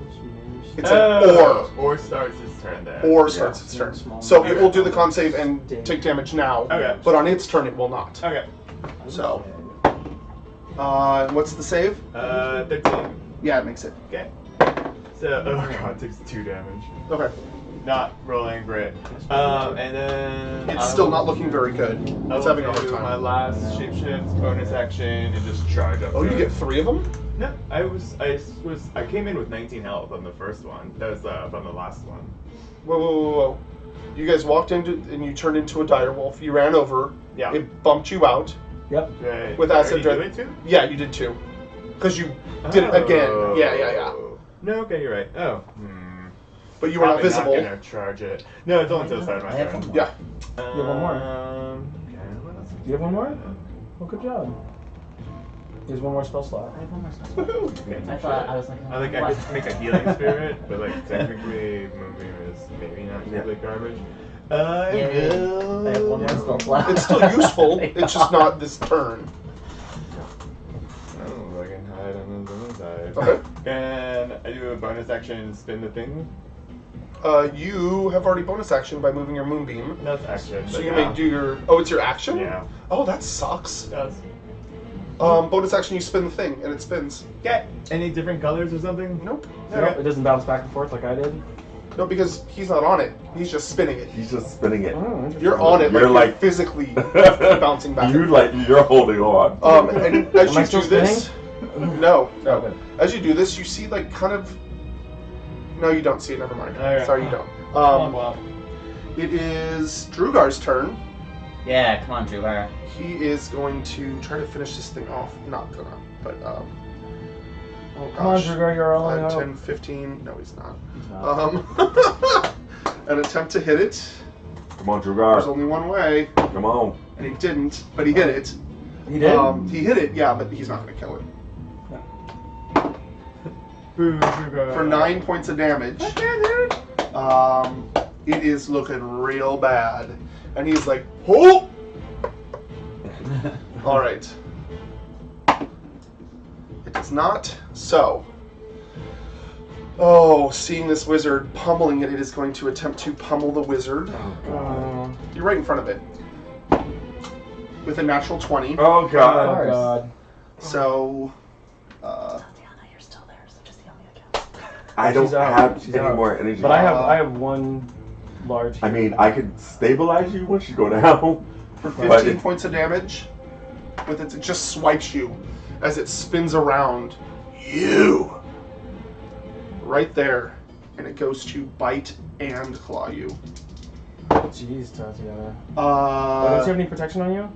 It's an Or starts its turn there. or starts its turn. So it will do the con save and take damage now, Okay. but on its turn it will not. Okay. So, what's the save? 13. Yeah, it makes it. Okay. So, oh god, it takes 2 damage. Okay. Not rolling great. And then It's still not looking very good. I It's will having a hard do my time. last shapeshift bonus action and just charge up. Oh, to you it. get 3 of them? No, I came in with 19 health on the first one. That was from the last one. Whoa. You guys walked into and you turned into a dire wolf. You ran over. Yeah. It bumped you out. Yep. Okay. With Are acid you dread- doing too? Yeah, you did too. Because you did it again. Yeah. No, okay, you're right. Oh. But you were not Probably visible. Not gonna charge it. No, it's only to the side of my I have turn. one more. Yeah. You have one more? Okay, what else? Do you have one more? Well, good job. There's one more spell slot. I have one more spell. Okay, I thought I was like, I think I what? could make a healing spirit, but like technically Moonbeam is maybe not complete garbage. I will. I have one more spell slot. It's still useful. It's just not this turn. Oh, I can hide on the other side. Okay. And I do a bonus action, spin the thing. You have already bonus action by moving your moonbeam. That's action. So but you now- may do your. Oh, it's your action? Yeah. Oh, that sucks. Does. Bonus action, you spin the thing, and it spins. Okay. Any different colors or something? Nope. Nope, it doesn't bounce back and forth like I did. No, because he's not on it. He's just spinning it. He's just spinning it. Oh, interesting. You're on it. You're You're like- physically bouncing back. You're holding on. And as Am I you still do this, no. Oh, good. As you do this, you see like kind of. No, you don't see it. Never mind. Alright. Sorry, you don't. Well, It is Drugar's turn. Yeah, come on, Drugar. He is going to try to finish this thing off. Not gonna, but oh Come on, gosh. Drugar, you're all in. 5, 10, 15. No, he's not. Oh. An attempt to hit it. Come on, There's Drugar. only one way, Come on. and he didn't, but he hit it. He did? He hit it, yeah, but he's not gonna kill it. For 9 points of damage. It is looking real bad. And he's like, oh! Alright. It does not. So. Oh, seeing this wizard pummeling it, it is going to attempt to pummel the wizard. You're right in front of it. With a natural 20. Oh, God. Oh, God. So. Tatiana, you're still there, so just yell me again. I don't She's out. have She's any out. more energy. But I have one large. I mean, I can stabilize you once you go down. For But 15 points of damage, with it just swipes you as it spins around. You! Right there. And it goes to bite and claw you. Jeez, Tatiana. Don't you have Uh, any protection on you?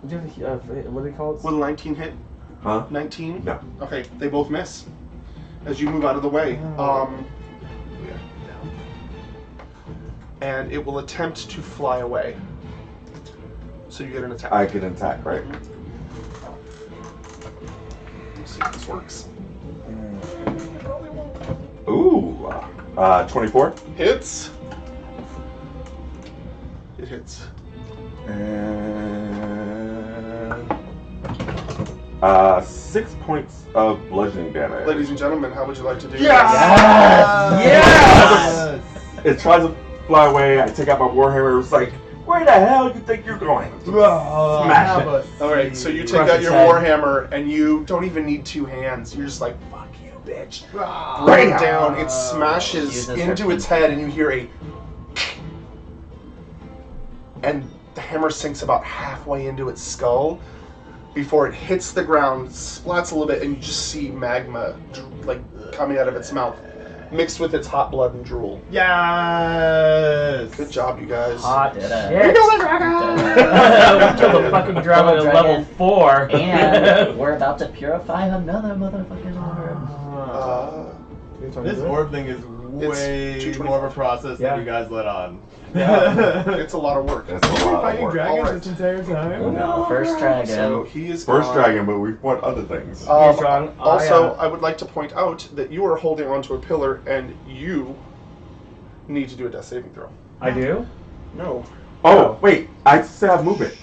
Do you have what do they call it? will 19 hit? Huh? 19? No. Okay, they both miss. As you move out of the way. And it will attempt to fly away. So you get an attack. I can attack, right? Let's see if this works. Ooh. 24. Hits. It hits. And 6 points of bludgeoning damage. Ladies and gentlemen, how would you like to do Yes! Yes! It tries to fly away. I take out my warhammer. It's like, where the hell you think you're going? Smash it. this? Alright, so you take Crush out its your head. warhammer and you don't even need 2 hands. You're just like, fuck you, bitch. Ah. Right down, it smashes Uses into her its head and you hear a and the hammer sinks about halfway into its skull before it hits the ground, splats a little bit, and you just see magma like coming out of its mouth, mixed with its hot blood and drool. Yes. Good job, you guys. Hot Did it. shit. We kill the dragon! We killed the fucking dragon at level 4. And we're about to purify another motherfucking orb. This orb thing is way 225. more of a process Yeah. than you guys let on. It's a lot of work. That's a You've been lot of fighting work. dragons Alright. this entire time? No. First dragon. So he is First gone. dragon, but we fought other things. Yes, John, Also, I would like to point out that you are holding onto a pillar and you need to do a death saving throw. I do? No. Oh, wait. I still have movement.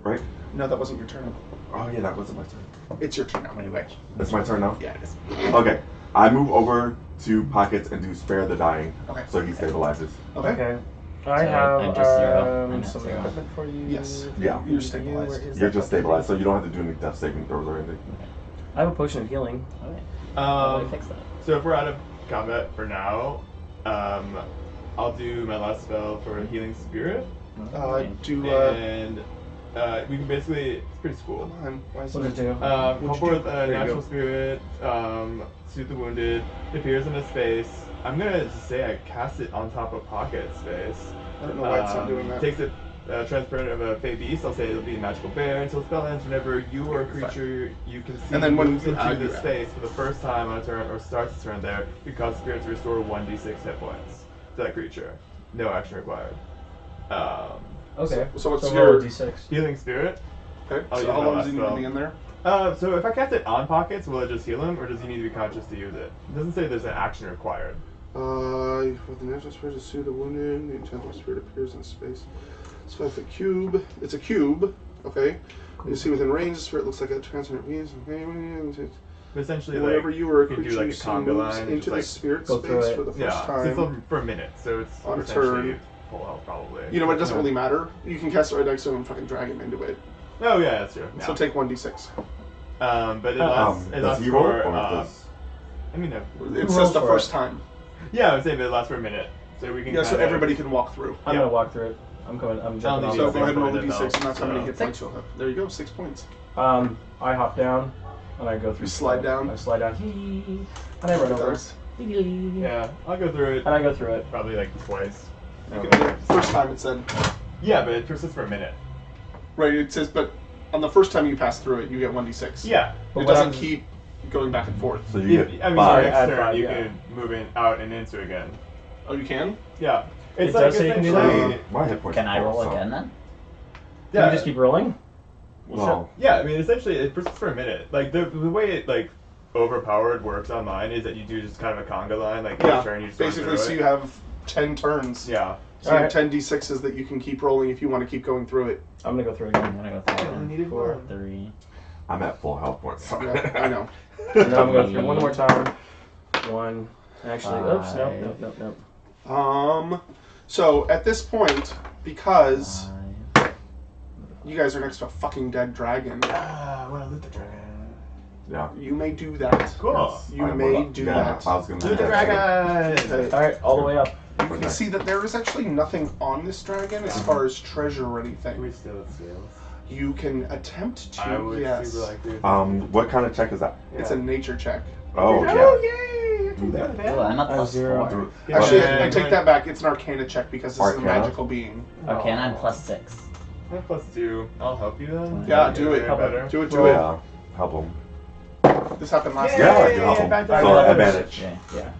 Right? No, that wasn't your turn. Oh, yeah, that wasn't my turn. It's your turn now, anyway. That's my turn now? Yeah, it is. Okay. I move over to Pockets and do Spare the Dying. Okay. So he stabilizes. Okay. Okay. I So, have I'm just 0. I'm at some 0. equipment for you. Yes. Yeah. You're stabilized. Where is You're that just fucking stabilized, so thing? you don't have to do any death saving throws or anything. I have a potion of healing. Okay. How do we Um, fix that? so if we're out of combat for now, I'll do my last spell for Healing Spirit, and we can basically, it's pretty cool. Come on. Why is What does it do? Help What'd you with do? a There you natural go. spirit, soothe the wounded, it appears in a space. I'm gonna just say I cast it on top of Pocket space. I don't know why it's not doing that. Takes a transparent of a Fey Beast. I'll say it'll be a magical bear until spell ends. Whenever you or a creature you can see And then when moves you into add the your- space for the first time on a turn or starts its turn there, you cause the spirit to restore 1d6 hit points to that creature. No action required. Okay. So what's So your... roll a d6. Healing Spirit. Okay, I'll so use how my long last does he need to spell. be in there? So if I cast it on Pockets, will it just heal him, or does he need to be conscious to use it? It doesn't say there's an action required. With the natural spirit to soothe the wounded, the enchanted spirit appears in space. It's 5 foot cube. It's a cube. Okay. You see within range, the spirit looks like a transparent beast. Okay. But essentially, Whenever like, you or a you can creature do like you a see conga moves line and into just, the like, spirit go through space it. for the first yeah, time. for a minute, so it's On a essentially turn. full health probably. You know what? It doesn't really matter. You can cast it right next to him and fucking drag him into it. Oh yeah, that's true. So Yeah. take 1d6. But it lasts. It Does lasts he roll for. or does... I mean, no. It rolls says the for first it? time. Yeah, I would say it lasts for a minute, so we can. Yeah, so everybody can walk through. I'm gonna walk through it. I'm coming. I'm jumping need on. So go ahead and roll the points d6, and that's how many so- hit points you'll have. There you go, 6 points. I hop down, and I go through. You slide down? I slide down. And I run over. Does. Yeah, I'll go through it. And I go through it. Probably like twice. You can do it. First time it said. Yeah, but it persists for a minute. Right, it says, but on the first time you pass through it, you get 1d6. Yeah. But It what doesn't I'm- keep going back and forth. So you If, get I mean, five. next Add turn five, you yeah. can move in, out and into again. Oh, you can? Yeah. It's It like does say you can do essentially- My hit points. Can I are full, roll so- again then? Can Yeah. you just keep rolling? Well, Yeah, I mean, essentially, it persists for a minute. Like, the way it, like, overpowered works on mine is that you do just kind of a conga line, like, Yeah, each turn you just run basically, through so it. you have 10 turns. Yeah. So you have Alright. 10 d6s that you can keep rolling if you want to keep going through it. I'm gonna go through it again. I'm gonna go through only it. needed 4, one. 3. I'm at full health points. So. Yeah, I know. And then I'm gonna go through one more time. One. Actually, oops. Nope. So at this point, because 5. you guys are next to a fucking dead dragon, I want to loot the dragon. Yeah. you may do that. Cool. You I may will- do yeah, that. I was gonna do Loot the that. dragon! Okay. All right, all the way up. You can see that there is actually nothing on this dragon as far as treasure or Can anything. we steal its scales? You can attempt to, I would yes. super like to. What kind of check is that? It's a nature check. Oh, yeah. yay! Do that. Oh, I'm at plus zero. 4. Yeah. Actually, Yeah. I take that back. It's an arcana check because this is a Arcana? magical being. Okay, and I'm plus 6. I'm +2. I'll help you then. Yeah, do it. Better. Do it, do it. Yeah. Help him. This happened last Yay! time. Yeah, I can help him. Advantage. So advantage. Okay. Yeah.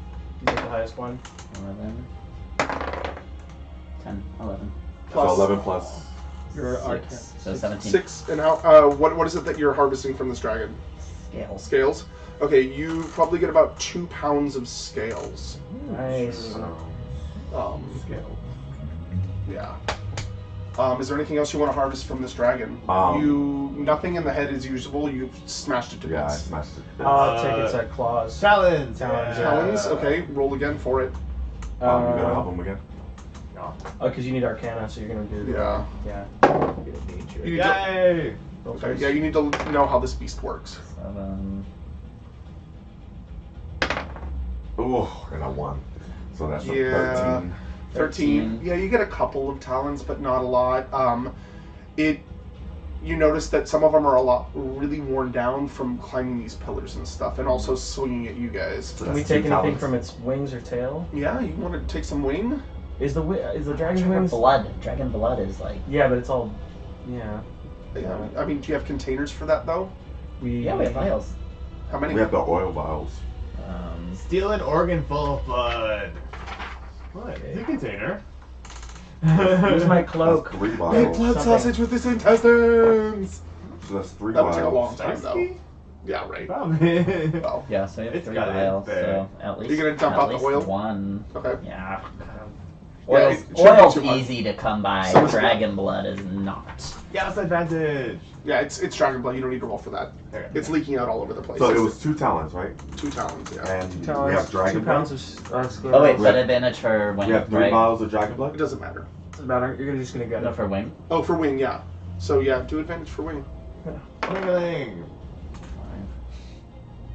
You take the highest one. 11. 10, 11. So 11 plus. Your arcana. 6. So 17. 6, and how? What is it that you're harvesting from this dragon? Scales. Scales. Okay, you probably get about 2 pounds of scales. Nice. Scale. Yeah. Is there anything else you want to harvest from this dragon? Um, Nothing in the head is usable. You've smashed it to Yeah, I bits. smashed it. I'll take its claws. Talons. Talons, Talons. Okay, roll again for it. You gonna help him again? No. Oh, because you need Arcana, so you're gonna do. Yeah. Yeah. You need to, Yay! okay, yeah, you need to know how this beast works. 7. Oh, and I won. So that's a Yeah. 13. 13. Yeah, you get a couple of talons, but not a lot. You notice that some of them are really worn down from climbing these pillars and stuff, and also swinging at you guys. So Can we that's take 2 anything talents. from its wings or tail? Yeah, you want to take some wing? Is the dragon's Dragon wings? blood. Dragon blood is like. Yeah, but it's all. Yeah. Yeah. I mean, do you have containers for that though? We. Yeah, we have vials. How many? We have the oil vials. Steal an organ full of blood. What? It's a container. Use my That's cloak. 3 Make vials. blood Something. sausage with his intestines. So that's 3 That would take a vials. long time though. Whiskey? Yeah, right. Probably. Well, Yeah, so we have It's 3 got it vials. there. So at least. You're gonna dump at out the least oil? One. okay. Yeah. Yeah, Oil's, it shouldn't be oil's too much. easy to come by. So is Dragon blood is not. Yes, advantage. Yeah, it's dragon blood. You don't need to roll for that. Okay. It's leaking out all over the place. So it was 2 talents, right? 2 talons. Yeah. And 2 we talents, have dragon 2 pounds blood. of Oh wait, We but have- advantage for wing. We have 3 right? vials of dragon It blood. doesn't matter. Doesn't matter. You're just gonna get No, it. for wing. Oh, for wing, yeah. So yeah, do advantage for wing. Ling.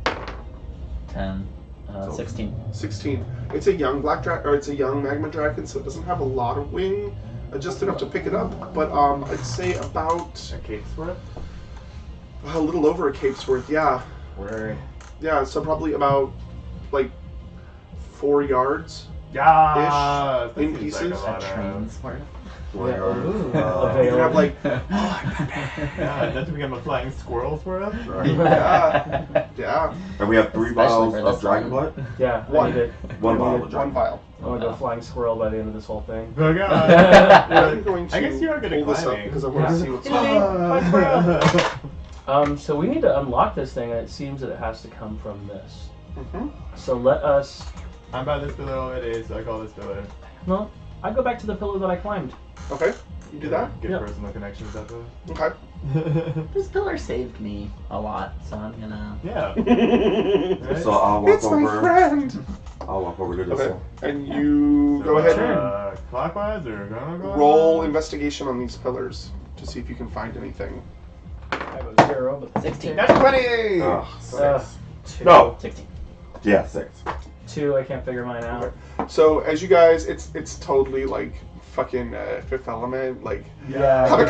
5. 10. 16. 16. It's a young black dragon, or it's a young magma dragon, so it doesn't have a lot of wing, just enough to pick it up. But I'd say about A cape's worth? a little over a cape's worth. Yeah, Word. yeah. So probably about like 4 yards. Yeah. in pieces. A train's worth. Yeah. Ooh. You can have like, Yeah, that's become a flying squirrel's worth. yeah, yeah, And we have 3 Especially vials for of this dragon one. blood. Yeah. One. I need it. 1 I vial need of it. dragon one vial. I want to go flying squirrel by the end of this whole thing. Oh god. I'm going to I guess you are good at pull this up climbing. because I want to see what's So we need to unlock this thing, and it seems that it has to come from this. Mhm. So let us. I'm by this pillar already, so I call this pillar. Well, I go back to the pillar that I climbed. Okay, you do that. Get Yep. personal connections that way. Okay. This pillar saved me a lot, so I'm gonna. Yeah. Right? So I'll walk It's my over. friend. I'll walk over to this Okay, one. and you So, go ahead clockwise or counterclockwise? roll investigation on these pillars to see if you can find anything. I have a 0, but 16. That's 20! Ugh, 6. 2. No. 16. Yeah, 6. 2. I can't figure mine out. Okay. So as you guys, it's totally like fucking Fifth Element, like Yeah. come in,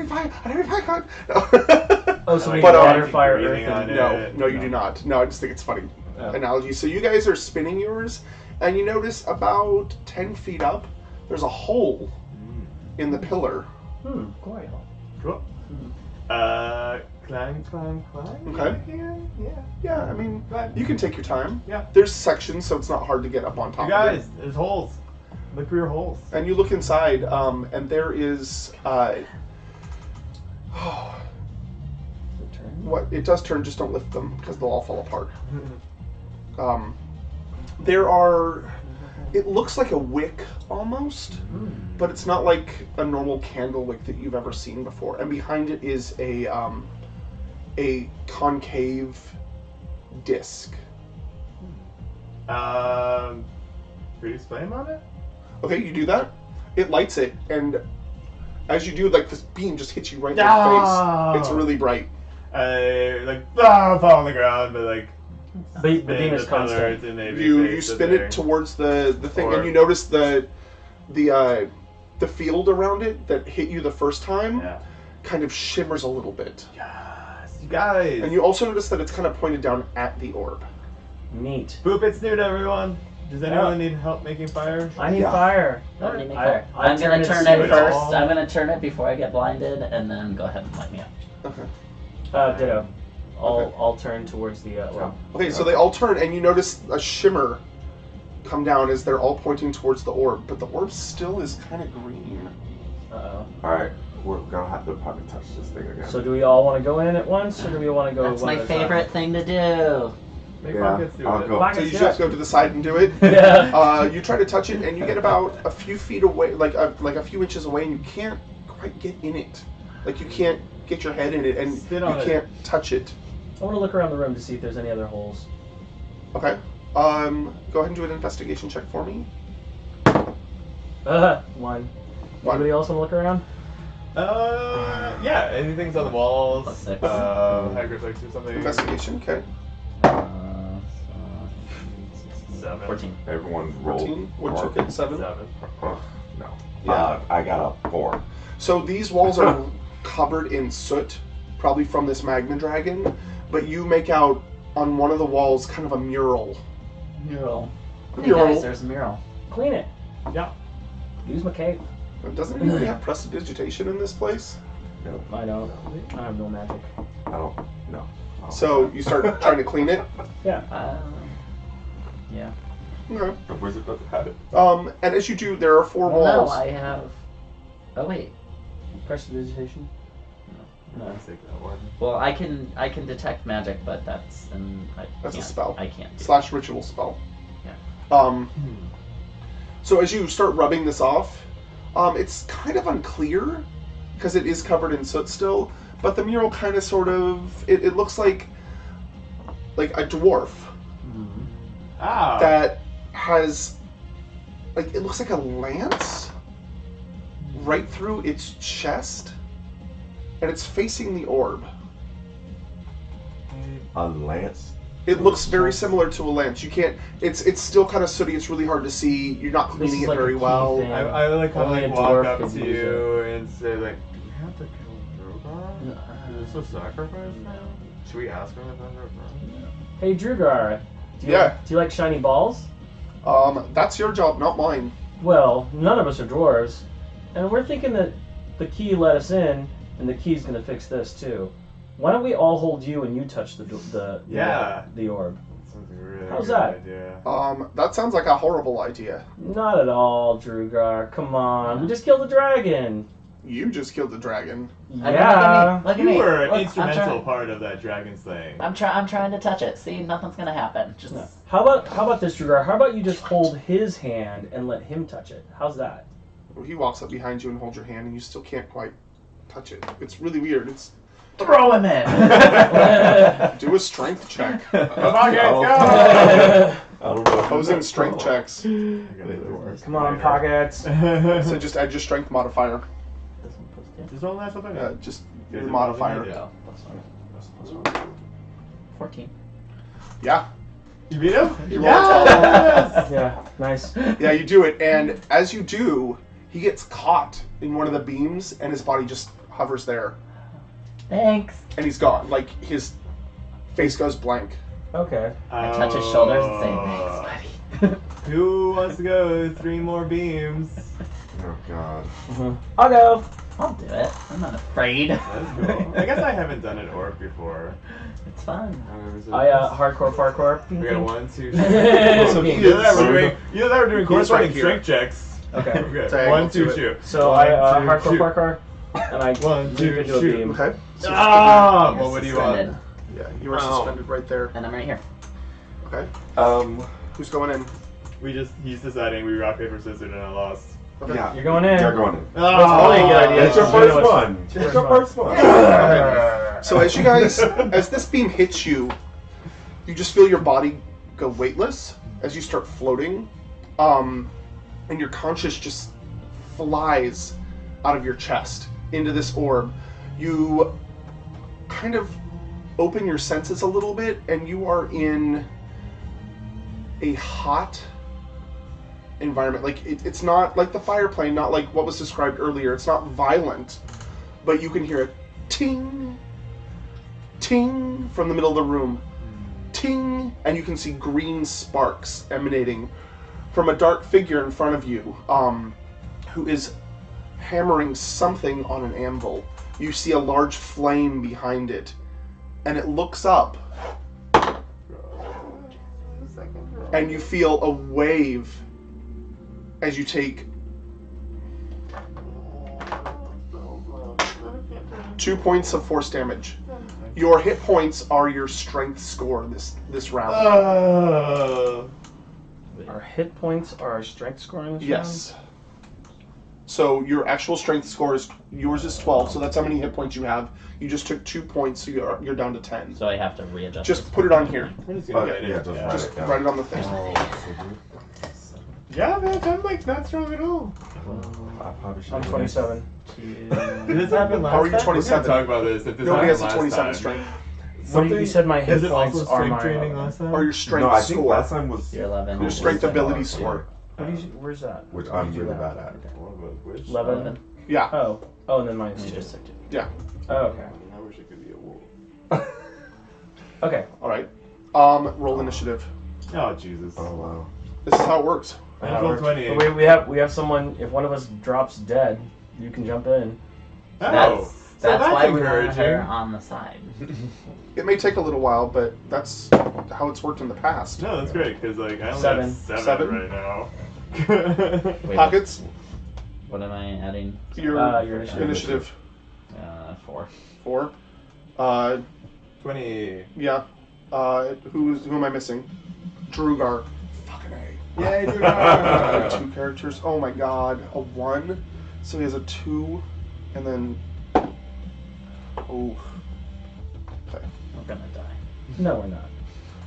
fire. No. Oh, so we But, water, fire, earth, breathing on and... it. No, you do not. No, I just think it's funny Oh. analogy. So you guys are spinning yours, and you notice about 10 feet up, there's a hole in the pillar. Glory hole. Cool. Climb. Okay. Yeah. Yeah, I mean, you can take your time. Yeah. There's sections, so it's not hard to get up on top You of it. guys, there's holes. Look for your holes. And you look inside, and there is what it does turn. Just don't lift them because they'll all fall apart. There are. It looks like a wick almost, but it's not like a normal candle wick that you've ever seen before. And behind it is a concave disc. Freeze flame on it? Okay, you do that. It lights it, and as you do, like this beam just hits you right in the No! face. It's really bright. Fall on the ground, but like. The beam is constant. You spin it towards the thing, and you notice the field around it that hit you the first time kind of shimmers a little bit. Yes, you guys. And you also notice that it's kind of pointed down at the orb. Neat. Boop, it's new to everyone. Does anyone need help making fire? I need fire. Don't need me fire. I'll I'm gonna turn it it first. all. I'm gonna turn it before I get blinded, and then go ahead and light me up. Okay. Ditto. Okay. I'll turn towards the orb. Okay, so they all turn, and you notice a shimmer come down as they're all pointing towards the orb, but the orb still is kind of green. Uh-oh. Alright, we're gonna have to probably touch this thing again. So do we all want to go in at once, or do we want to go That's one my at a time? favorite thing to do. Make Yeah, pockets do I'll it. go. So you just go to the side and do it. Yeah. You try to touch it, and you get about a few feet away, like a few inches away, and you can't quite get in it. Like you can't get your head in it, and Spit you on it. can't touch it. I want to look around the room to see if there's any other holes. Okay. Go ahead and do an investigation check for me. 1. Anybody else want to look around? Yeah, anything's on the walls. Plus 6. Hieroglyphics or something. Investigation, okay. 7. 14. Everyone rolled. 14. What'd you get? 7? 7. No. Yeah. I got a 4. So these walls are covered in soot, probably from this magma dragon, but you make out on one of the walls kind of a mural. Mural. Hey Mural. guys, there's a mural. Clean it. Yeah. Use my cape. Doesn't anybody have prestidigitation in this place? No. I don't. I have no magic. I don't. No. So you start trying to clean it. Yeah. Yeah. Okay. The wizard doesn't have it. And as you do, there are 4 Well, walls. no, I have. Oh wait. Prestidigitation? No, I'll take that one. Well, I can detect magic, but that's That's a spell. I can't. Do / ritual spell. Yeah. So as you start rubbing this off, it's kind of unclear because it is covered in soot still, but the mural kind of sort of it looks like a dwarf Ah. that has it looks like a lance right through its chest, and it's facing the orb. A lance. It looks very similar to a lance. You can't. It's still kind of sooty. It's really hard to see. You're not This cleaning is it like a very key well. thing. I like kind Only of a walk dwarf up could to use you and say like, "Do we have to kill Drogar? Is this a sacrifice now? Should we ask him if under a burn?" Hey, Drugar. Do you like shiny balls? That's your job, not mine. Well, none of us are dwarves, and we're thinking that the key let us in, and the key's gonna fix this too. Why don't we all hold you and you touch the orb? Sounds like a really How's good that? idea. That sounds like a horrible idea. Not at all, Drugar. Come on, we just killed the dragon. You just killed the dragon. Yeah. Look at You me. were an Look, instrumental part of that dragon's thing. I'm trying to touch it. See, nothing's gonna happen. Just. No. How about this, Drugar? How about you just hold his hand and let him touch it? How's that? Well, he walks up behind you and holds your hand, and you still can't quite touch it. It's really weird. It's Throw him in. do a strength check. Come on, guys, go! I don't know. Opposing strength checks. Come on, pockets. So just add your strength modifier. This one plus 2. Just roll that something. Just There's your a modifier. modifier. Plus 1. 14. Yeah. You beat him? You roll a 12. Yeah, nice. Yeah, you do it, and as you do, he gets caught in one of the beams, and his body just hovers there, Thanks. and he's gone. Like, his face goes blank. Okay. I touch his shoulders and say, thanks, buddy. Who wants to go 3 more beams? Oh god. I'll go. I'll do it. I'm not afraid. That's cool. I guess I haven't done an orb before. It's fun. Hardcore parkour. We got 1, 2, 3. So You know that we're doing corresponding right here. strength checks. Okay. Okay. Diagonal 1, 2, to it. shoot. So One, I two, hardcore shoot. parkour, and I 1, leap 2, into a shoot. beam. Okay. So Ah! You're What do you suspended. want? yeah, you are suspended right there. And I'm right here. Okay. Who's going in? He's deciding we rock, paper, scissors, and I lost. Okay. Yeah. You're going in. You're going in. probably a good idea. It's your You know first what's- one. it's It's your your first first one. Okay. So as you guys, as this beam hits you, you just feel your body go weightless as you start floating, and your conscious just flies out of your chest into this orb. You kind of open your senses a little bit, and you are in a hot environment. Like it's not like the fire plane, not like what was described earlier. It's not violent, but you can hear a ting, ting from the middle of the room, ting, and you can see green sparks emanating from a dark figure in front of you, who is hammering something on an anvil. You see a large flame behind it, and it looks up, and you feel a wave as you take 2 points of force damage. Your hit points are your strength score this round. Our hit points are our strength score in this Yes. So your actual strength score is yours is 12. So that's how many hit points you have. You just took 2 points, so you're down to 10. So I have to readjust. Just this. put it on here. We're just gonna Okay, write yeah, it. just write Just it down. write it on the thing. Yeah, man, I'm like not strong at all. I probably should. I'm 27. Did this happen last How are you time? 27? We're gonna talk about this. If this Nobody has a happened 27 last strength. What did you said my hit Is it points also are strength my training last time? Or your strength No, I think score. last time was You're 11. Your strength ability score. Where's that? which Where I'm did you really do bad that? at. Which? 11. Yeah. Oh, and then minus You 2. just took it. Yeah. Oh, okay. I wish it could be a wolf. Okay. All right. Roll initiative. Oh Jesus. Oh wow. This is how it works. I rolled 20. But we have someone. If one of us drops dead, you can jump in. Oh, That's that's why we want encouraging. her on the side. It may take a little while, but that's how it's worked in the past. No, that's great because like I only Seven. have 7 7? right now. Wait, Pockets, What am I adding? your Your initiative 4. 4. 20. Yeah. Who am I missing? Drugar. Fucking A. Yay, Uh, Drugar! 2 characters. Oh my god. A 1. So he has a 2, and then. Oh. Okay. I'm gonna die. No, we're not.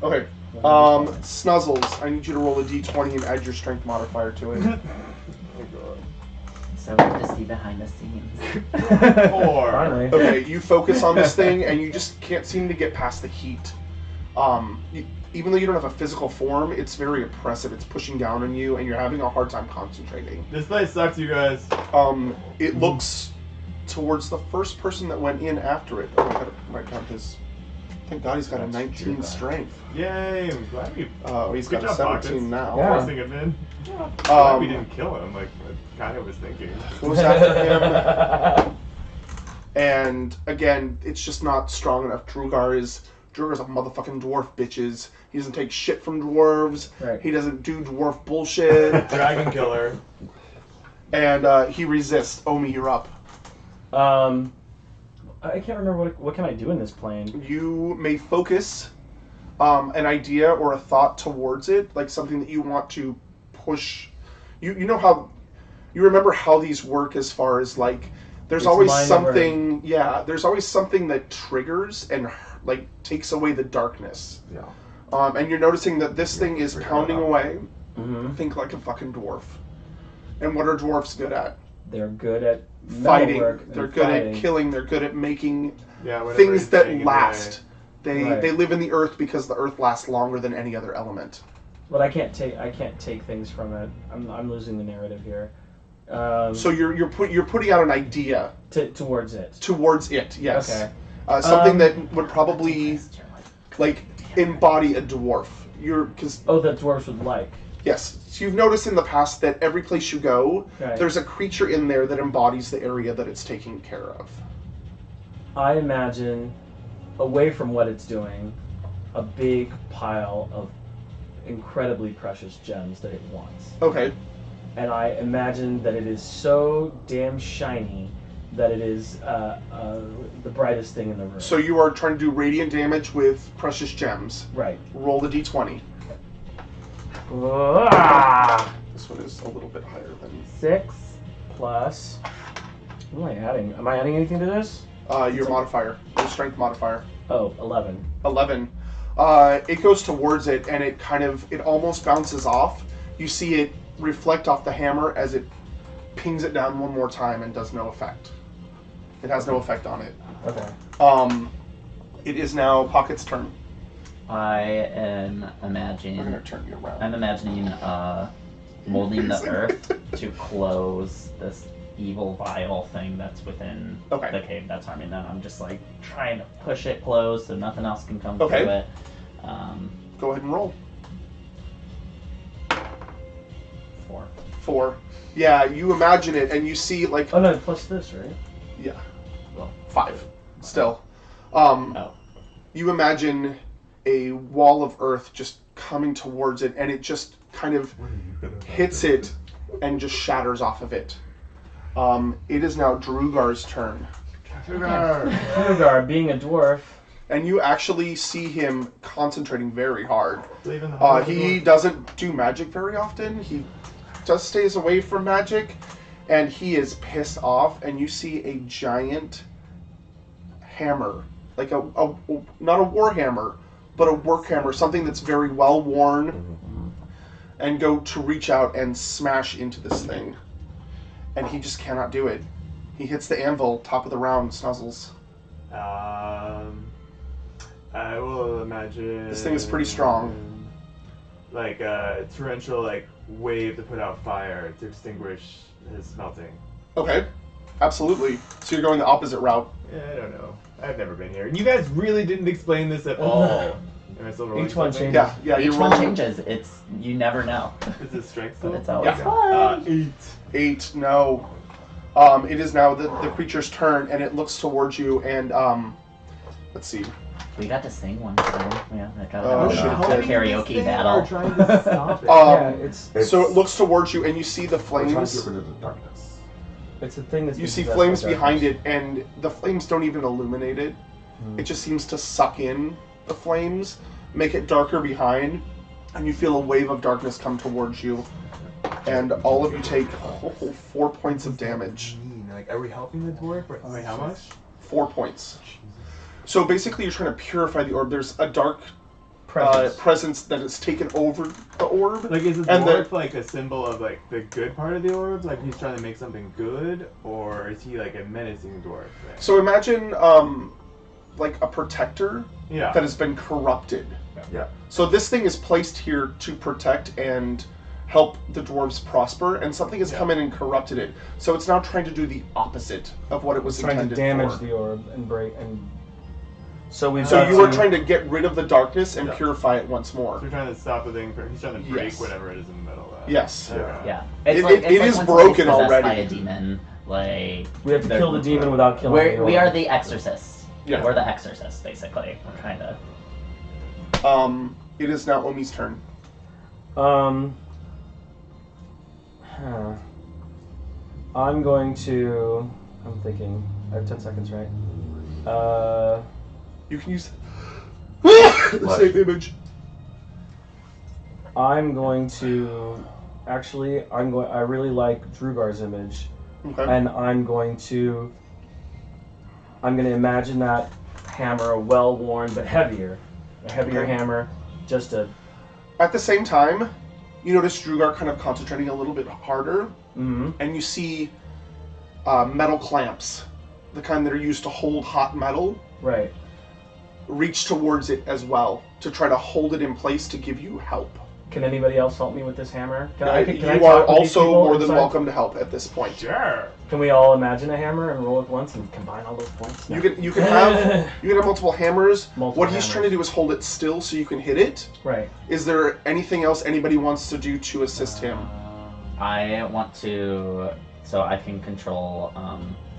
Okay. Snuzzles. I need you to roll a d20 and add your strength modifier to it. So we're just see behind the scenes. 4. Finally. Okay, you focus on this thing and you just can't seem to get past the heat. Even though you don't have a physical form, it's very oppressive. It's pushing down on you and you're having a hard time concentrating. This place sucks, you guys. It looks towards the first person that went in after it. Oh, I gotta write down his. Thank God he's got a 19 strength. Yay! I'm glad we. He's Good got a job, 17 Pockets. now. Yeah. Forcing him in. Glad we Um, didn't kill him. Like I kind of was thinking. goes after him. And again, it's just not strong enough. Drugar's a motherfucking dwarf, bitches. He doesn't take shit from dwarves. Right. He doesn't do dwarf bullshit. Dragon killer. And he resists. Omi, you're up. I can't remember what can I do in this plane. You may focus an idea or a thought towards it, like something that you want to push. You know how you remember how these work as far as like there's It's always mind something. Yeah, there's always something that triggers and like takes away the darkness. Yeah. And you're noticing that this thing is figure pounding it out. away. Mm-hmm. Think like a fucking dwarf. And what are dwarfs good at? They're good at Fighting. metalwork and They're good fighting. at killing. They're good at making Yeah. whatever things he's that saying in last. They live in the earth because the earth lasts longer than any other element. But I can't take things from it. I'm losing the narrative here. So you're putting out an idea towards it. Towards it, yes. Okay. Something that would probably like embody a dwarf. That dwarves would like. Yes. So you've noticed in the past that every place you go, there's a creature in there that embodies the area that it's taking care of. I imagine, away from what it's doing, a big pile of incredibly precious gems that it wants. Okay. And I imagine that it is so damn shiny that it is the brightest thing in the room. So you are trying to do radiant damage with precious gems. Right. Roll the d20. Ah! This one is a little bit higher than 6 plus. What am I adding? Am I adding anything to this? Your modifier, your strength modifier. Oh, 11. 11. It goes towards it, and it almost bounces off. You see it reflect off the hammer as it pings it down one more time and does no effect. It has no effect on it. Okay. It is now Pocket's turn. I am imagining. I'm gonna turn you around. I'm imagining molding the earth to close this evil vile thing that's within the cave that's harming them. I'm just like trying to push it closed so nothing else can come through it. Go ahead and roll. 4. 4. Yeah, you imagine it and you see like. Oh no, plus this, right? Yeah. Well, 5. Still. Oh. You imagine a wall of earth just coming towards it, and it just kind of hits it and just shatters off of it. It is now Drugar's turn. Drugar, being a dwarf. And you actually see him concentrating very hard. He He doesn't do magic very often. He just stays away from magic, and he is pissed off, and you see a giant hammer. Like not a war hammer, but a work hammer, something that's very well worn, and go to reach out and smash into this thing. And he just cannot do it. He hits the anvil, top of the round, snuzzles. I will imagine... This thing is pretty strong. Like a torrential wave to put out fire to extinguish his melting. Okay, absolutely. So you're going the opposite route. Yeah, I don't know. I've never been here. You guys really didn't explain this at all. Am I still rolling Each one something? changes. Yeah, Each you're one rolling. changes. You never know. Is it strength But still? it's always Yeah. fun. 8, no. It is now the creature's turn, and it looks towards you, and, let's see. We got to sing one time. Yeah, I got Oh, a shit. karaoke battle. Trying to stop it. Yeah, it's So it looks towards you, and you see the We're trying to flames. get rid of the darkness. a thing that's. You been see possessed flames by behind darkness. it, and the flames don't even illuminate it. It just seems to suck in the flames, make it darker behind, and you feel a wave of darkness come towards you. And all of you take 4 points of damage. Are we helping the dwarf? Wait, how much? 4 points. So basically, you're trying to purify the orb. There's a dark presence that has taken over the orb. Is the And dwarf a symbol of the good part of the orb? Like he's trying to make something good, or is he a menacing dwarf? So imagine like a protector that has been corrupted. Yeah. So this thing is placed here to protect and help the dwarves prosper, and something has come in and corrupted it. So it's now trying to do the opposite of what it was trying to intended damage for. the orb and break and. So we've. So got you were to- trying to get rid of the darkness and Yeah. purify it once more. So we're trying to stop the thing. He's trying to break Yes. whatever it is in the middle of that. Yes. Okay. Yeah. It is when broken somebody's possessed already. By a demon, We have to kill the demon without killing the orb. We are the exorcists. Yeah. We're the exorcists, basically. We're trying to. It is now Omi's turn. I'm going to. I'm thinking. I have 10 seconds, right? You can use the same image. I'm going to. Actually, I really like Drugar's image, Okay. and I'm going to imagine that hammer, well worn but heavier, a heavier Okay. hammer, just a. At the same time, you notice Drugar kind of concentrating a little bit harder, Mm-hmm. and you see metal clamps, the kind that are used to hold hot metal. Right. reach towards it as well to try to hold it in place to give you help. Can anybody else help me with this hammer? You are also more than welcome to help at this point. Sure. Can we all imagine a hammer and roll it once and combine all those points? No. You can have multiple hammers. What he's trying to do is hold it still so you can hit it. Right. Is there anything else anybody wants to do to assist him? I want to, so I can control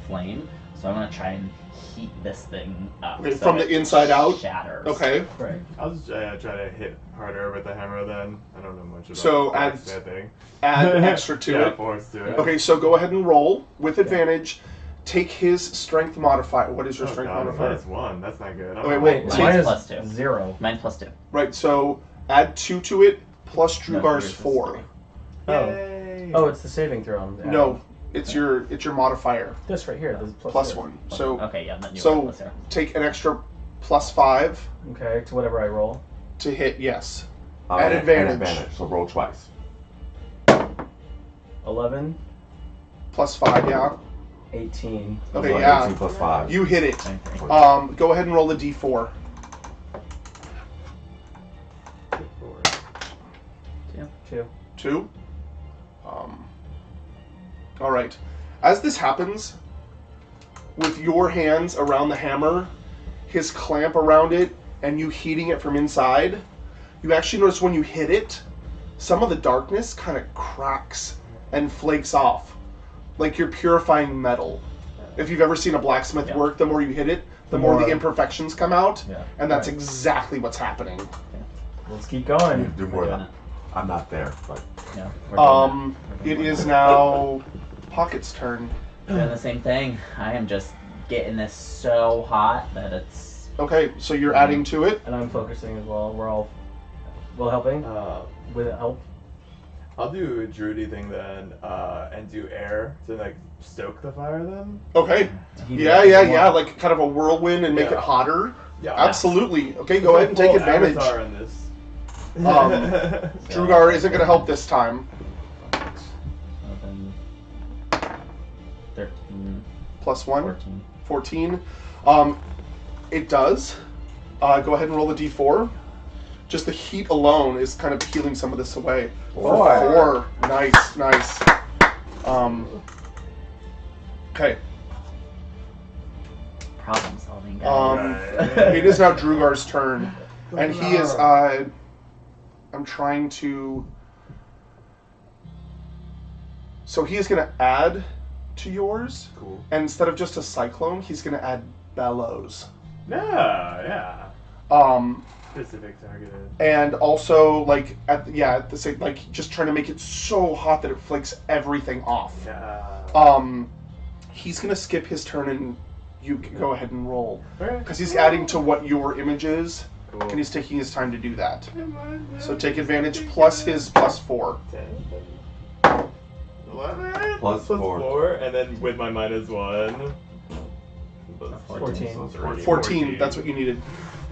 flame. So I'm gonna try and heat this thing up. Okay, so from the inside out. Shatters. Okay. Right. I'll just try to hit harder with the hammer then. I don't know much about So add an extra to yeah, it. force to it. Okay, so go ahead and roll with advantage. Take his strength modifier. What is your strength modifier? -1. That's not good. Wait. Mine's +2. 0. Mine's +2. Right. So add 2 to it plus Drugar's 4. Yay. Oh, it's the saving throw. No, it's your modifier. This right here. This Plus +0. 1. So Okay, yeah. Then you so plus 0. take an extra +5 Okay, to whatever I roll. to hit. Yes. At advantage. So roll twice. 11, +5. Yeah. 18. Okay. So Yeah. 18 plus 5. You hit it. Same thing. Go ahead and roll a d4. 2. 2. All right. As this happens, with your hands around the hammer, his clamp around it, and you heating it from inside, you actually notice when you hit it, some of the darkness kind of cracks and flakes off, like you're purifying metal. If you've ever seen a blacksmith work, the more you hit it, the more the imperfections come out, and that's exactly what's happening. Let's keep going. Do more than I'm not there, but Yeah. It is now Pocket's turn. Doing the same thing. I am just getting this so hot that it's. Okay, so you're adding to it. And I'm focusing as well. We're all helping with help. I'll do a druidy thing then, and do air to like stoke the fire then. Okay. Yeah. Like kind of a whirlwind and make it hotter. Yeah. Absolutely. Okay, go ahead and take advantage. Avatar in this. Drugar isn't going to help this time. 13. Plus 1. 14. 14. It does. Go ahead and roll a d4. Just the heat alone is kind of peeling some of this away. 4. Nice. Okay. Problem solving, guys. It is now Drugar's turn. And he is, I'm trying to... So he is going to add to yours. Cool. And instead of just a cyclone, he's going to add bellows. Yeah. Specific targeted. And also, like, at the same, like, just trying to make it so hot that it flakes everything off. Yeah. He's going to skip his turn and you can go ahead and roll. Okay. Because he's adding to what your image is. Cool. And he's taking his time to do that. So take advantage plus his +4. 10. 11. Plus 4. And then with my -1. 14. 14, that's what you needed.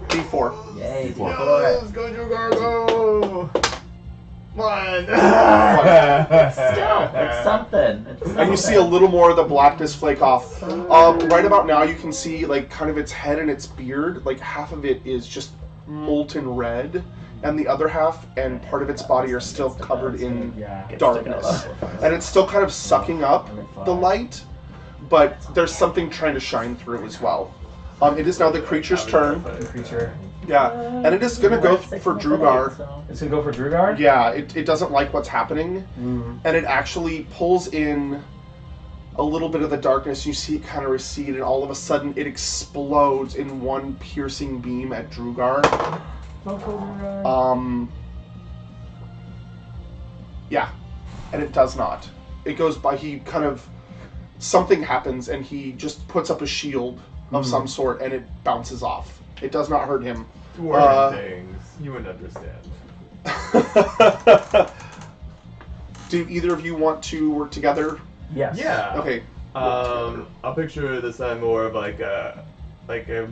D4. Yay. Let's go, Drugar, go! 1. Still, it's something. And you see a little more of the blackness flake off. Right about now, you can see like kind of its head and its beard. Like half of it is just molten red, and the other half and part of its body are still covered in darkness. And it's still kind of sucking up the light, but there's something trying to shine through as well. It is now the creature's turn. The creature. Yeah, and it is going to go for Drugar. It's going to go for Drugar? Yeah, it doesn't like what's happening, and it actually pulls in a little bit of the darkness. You see it kind of recede, and all of a sudden it explodes in one piercing beam at Drugar. Yeah, and it does not. It goes by, he kind of, something happens, and he just puts up a shield of some sort, and it bounces off. It does not hurt him. Dwarven things. You wouldn't understand. Do either of you want to work together? Yes. Yeah. Okay. I'll picture this time more of like a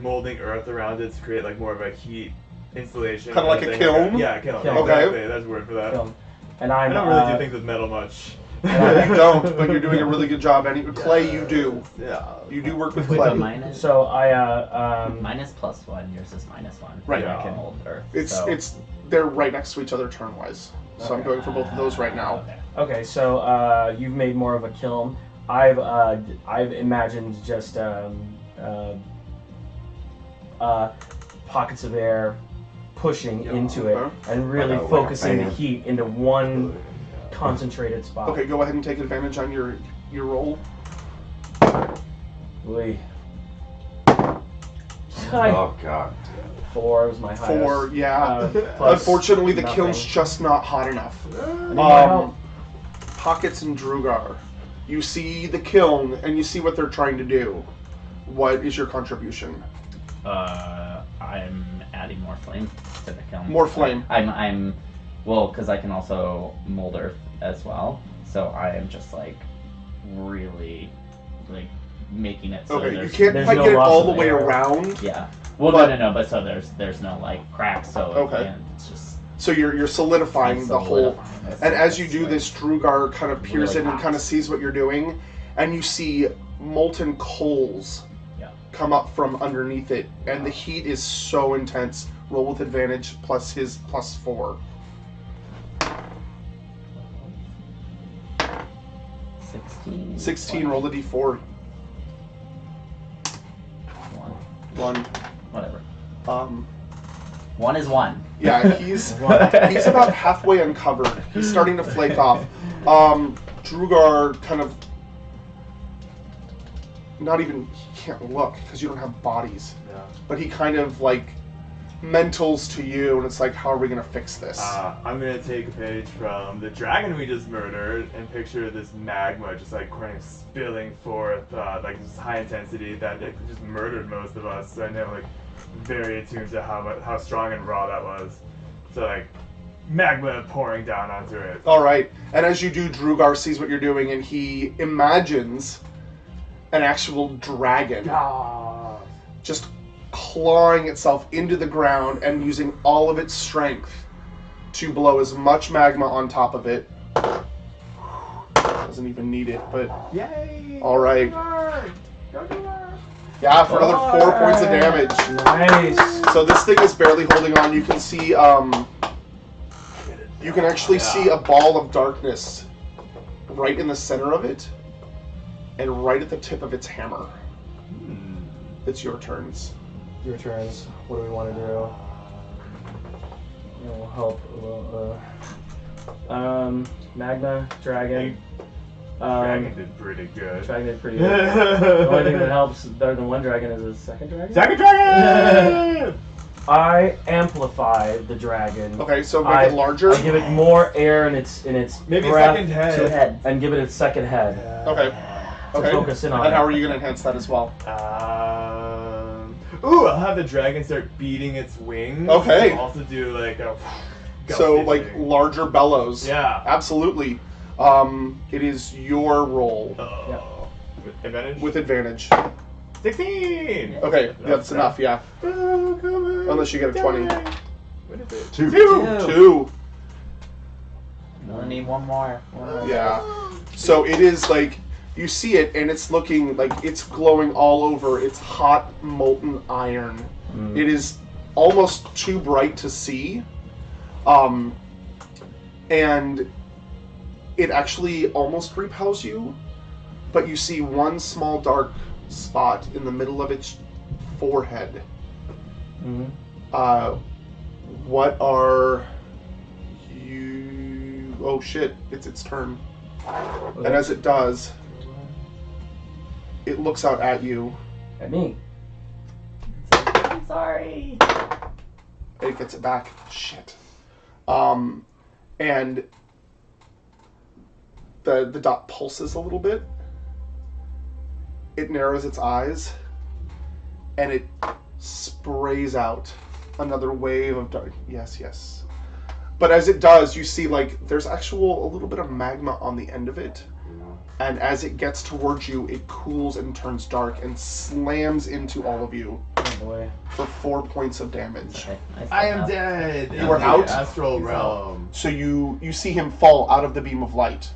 molding earth around it to create like more of a heat installation. Kind of like a kiln? Yeah, kiln. Kiln. Exactly. Okay. That's the word for that. Kiln. And I I'm, don't really do things with metal much. You don't, but you're doing a really good job. Clay, you do. Yeah. You do work with With clay. a minus. So I minus +1. Yours is -1. Right. I can mold earth. It's they're right next to each other turn-wise. So I'm going for both of those right now. Okay, so you've made more of a kiln. I've imagined just pockets of air pushing into it and really focusing the heat into one concentrated spot. Okay, go ahead and take advantage on your roll. Oy. Oh god. 4 was my highest. 4, yeah. Plus Unfortunately, the nothing. kiln's just not hot enough. Need my help. Pockets and Drugar, you see the kiln and you see what they're trying to do. What is your contribution? I'm adding more flame to the kiln. More flame. I'm well, because I can also mold earth as well. So I am just like really like making it so Okay, you there's can't there's quite no get it loss all of the way air. around. yeah. Well, But- no, but so there's no like cracks. So Okay. again, it's just So you're solidifying the whole. solidifying this. And as you It's do like- this, Drugar kind of peers really in and hot. kind of sees what you're doing, and you see molten coals Yeah. come up from underneath it, and the heat is so intense. Roll with advantage plus his +4. 16. 16. Roll the d4. 1. 1. Whatever. 1 is 1. Yeah, he's about halfway uncovered. He's starting to flake off. Drugar kind of not even, he can't look because you don't have bodies. Yeah. But he kind of like mentals to you, and it's like, how are we gonna fix this? I'm gonna take a page from the dragon we just murdered and picture this magma just like kind of spilling forth, like this high intensity that it just murdered most of us. So I know like very attuned to how strong and raw that was. So like magma pouring down onto it. All right, and as you do, Drugar sees what you're doing, and he imagines an actual dragon just clawing itself into the ground and using all of its strength to blow as much magma on top of it. Doesn't even need it, but Yay! all right. Yeah, for another 4 points of damage. Nice. So this thing is barely holding on. You can see, you can actually see a ball of darkness right in the center of it, and right at the tip of its hammer. It's your turns. Your turns. What do we want to do? We'll help. Magma, dragon. Dragon did pretty good. Dragon did pretty good. The only thing that helps better than one dragon is a second dragon. Second dragon! I amplify the dragon. Okay, so make it larger. I give it more air in its Maybe breath second head. Two heads. and give it its second head. Okay. To Okay. focus in on And it. how are you going to enhance that as well? Ooh, I'll have the dragon start beating its wings. Okay. I'll also do like a. So gusty like thing. larger bellows. Yeah. Absolutely. It is your roll With advantage? with advantage. 16! Okay, that's enough. Yeah. Oh, come on. Unless you get a 20. What is it? 2. 2. I need one more. Yeah. So it is like, you see it and it's looking like it's glowing all over. It's hot molten iron. It is almost too bright to see. And it actually almost repels you, but you see one small dark spot in the middle of its forehead. What are you... Oh shit, it's its turn. And as it does, it looks out at you. At me. I'm sorry. It gets it back. Shit. And the dot pulses a little bit. It narrows its eyes, and it sprays out another wave of dark. Yes, yes. But as it does, you see like there's a little bit of magma on the end of it. And as it gets towards you, it cools and turns dark and slams into all of you Oh boy. for 4 points of damage. Okay, I am dead. You are In the out? Astral realm. So you see him fall out of the beam of light.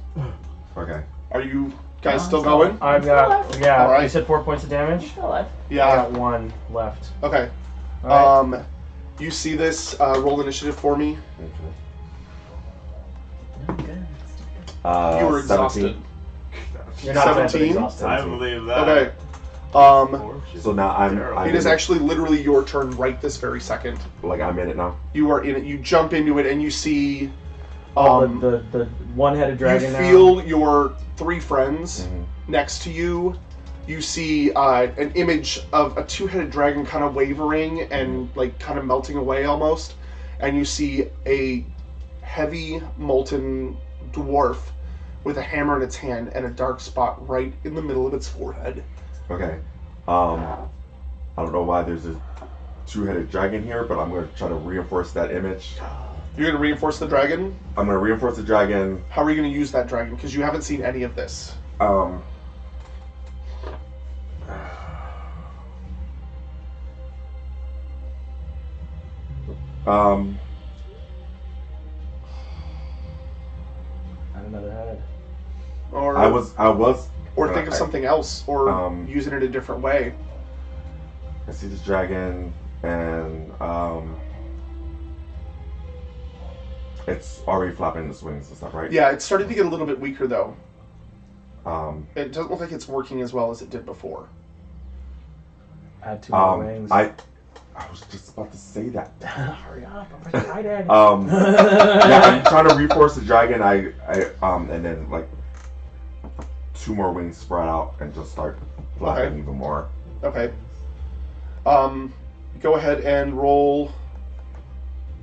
Okay. Are you guys No, still I'm still going? I've got, yeah, All right. you said 4 points of damage? Still alive. I Yeah. got 1 left. Okay. All right. You see this? Roll initiative for me. No, good. You were exhausted. 17. You're not dead, but 17? exhausted. I believe that. Okay. So now I'm It is in actually literally your turn right this very second. like I'm in it now. You are in it. You jump into it and you see. The one-headed dragon You now. feel your 3 friends Mm-hmm. next to you. You see an image of a 2-headed dragon kind of wavering and like kind of melting away almost. And you see a heavy molten dwarf with a hammer in its hand and a dark spot right in the middle of its forehead. Okay. I don't know why there's a 2-headed dragon here, but I'm going to try to reinforce that image. You're going to reinforce the dragon? I'm going to reinforce the dragon. How are you going to use that dragon? Because you haven't seen any of this. Add another head. Or I was. Or think of something else, or use it in a different way. I see this dragon, and it's already flapping its wings and stuff, right? Yeah, it's starting to get a little bit weaker though. It It doesn't look like it's working as well as it did before. Add 2 more wings. I was just about to say that. Hurry up, I'm excited. Yeah, I'm trying to reinforce the dragon. And then like 2 more wings spread out and just start flapping even more. Okay. Go ahead and roll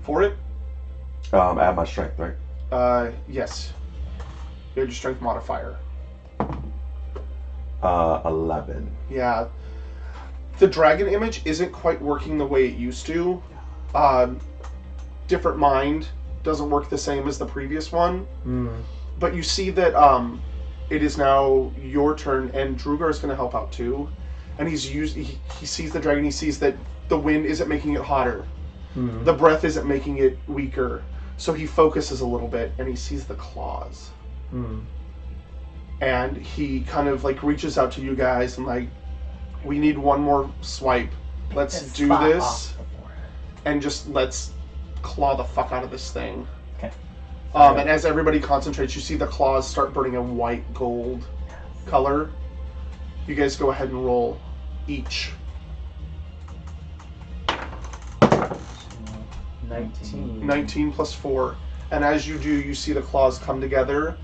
for it. Add my strength, right? Yes. You had your strength modifier. 11. Yeah. The dragon image isn't quite working the way it used to. Different mind doesn't work the same as the previous one. But you see that it is now your turn, and Drugar is going to help out too. And he sees the dragon. He sees that the wind isn't making it hotter. The breath isn't making it weaker. So he focuses a little bit, and he sees the claws. And he kind of like reaches out to you guys and like, we need one more swipe. Let's do this, and just let's claw the fuck out of this thing. Okay. And as everybody concentrates, you see the claws start burning a white gold color. You guys go ahead and roll each. 19. 19 plus 4. And as you do, you see the claws come together,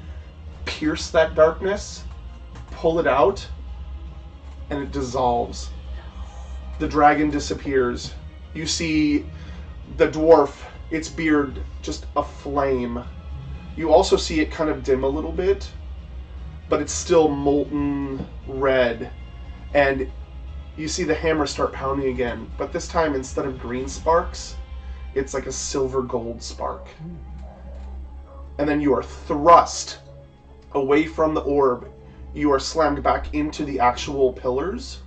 pierce that darkness, pull it out, and it dissolves. The dragon disappears. You see the dwarf, its beard just aflame. You also see it kind of dim a little bit, but it's still molten red. And you see the hammer start pounding again, but this time instead of green sparks, it's like a silver gold spark. And then you are thrust away from the orb. You are slammed back into the actual pillars.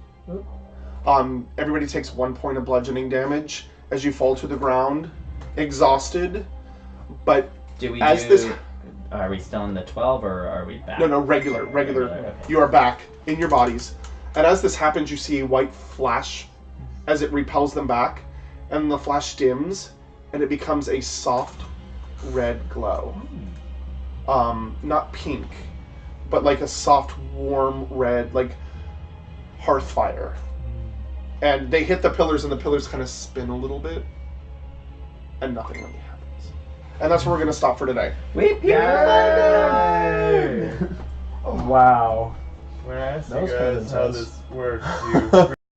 Everybody takes 1 point of bludgeoning damage as you fall to the ground, exhausted. But are we still in the 12 or are we back? No, regular. Okay. You are back in your bodies. And as this happens, you see a white flash as it repels them back, and the flash dims, and it becomes a soft red glow. Not pink, but like a soft, warm red, like hearth fire. And they hit the pillars, and the pillars kind of spin a little bit, and nothing really happens. And that's where we're going to stop for today. Wow. When I asked That you was kind of guys how intense. this works, you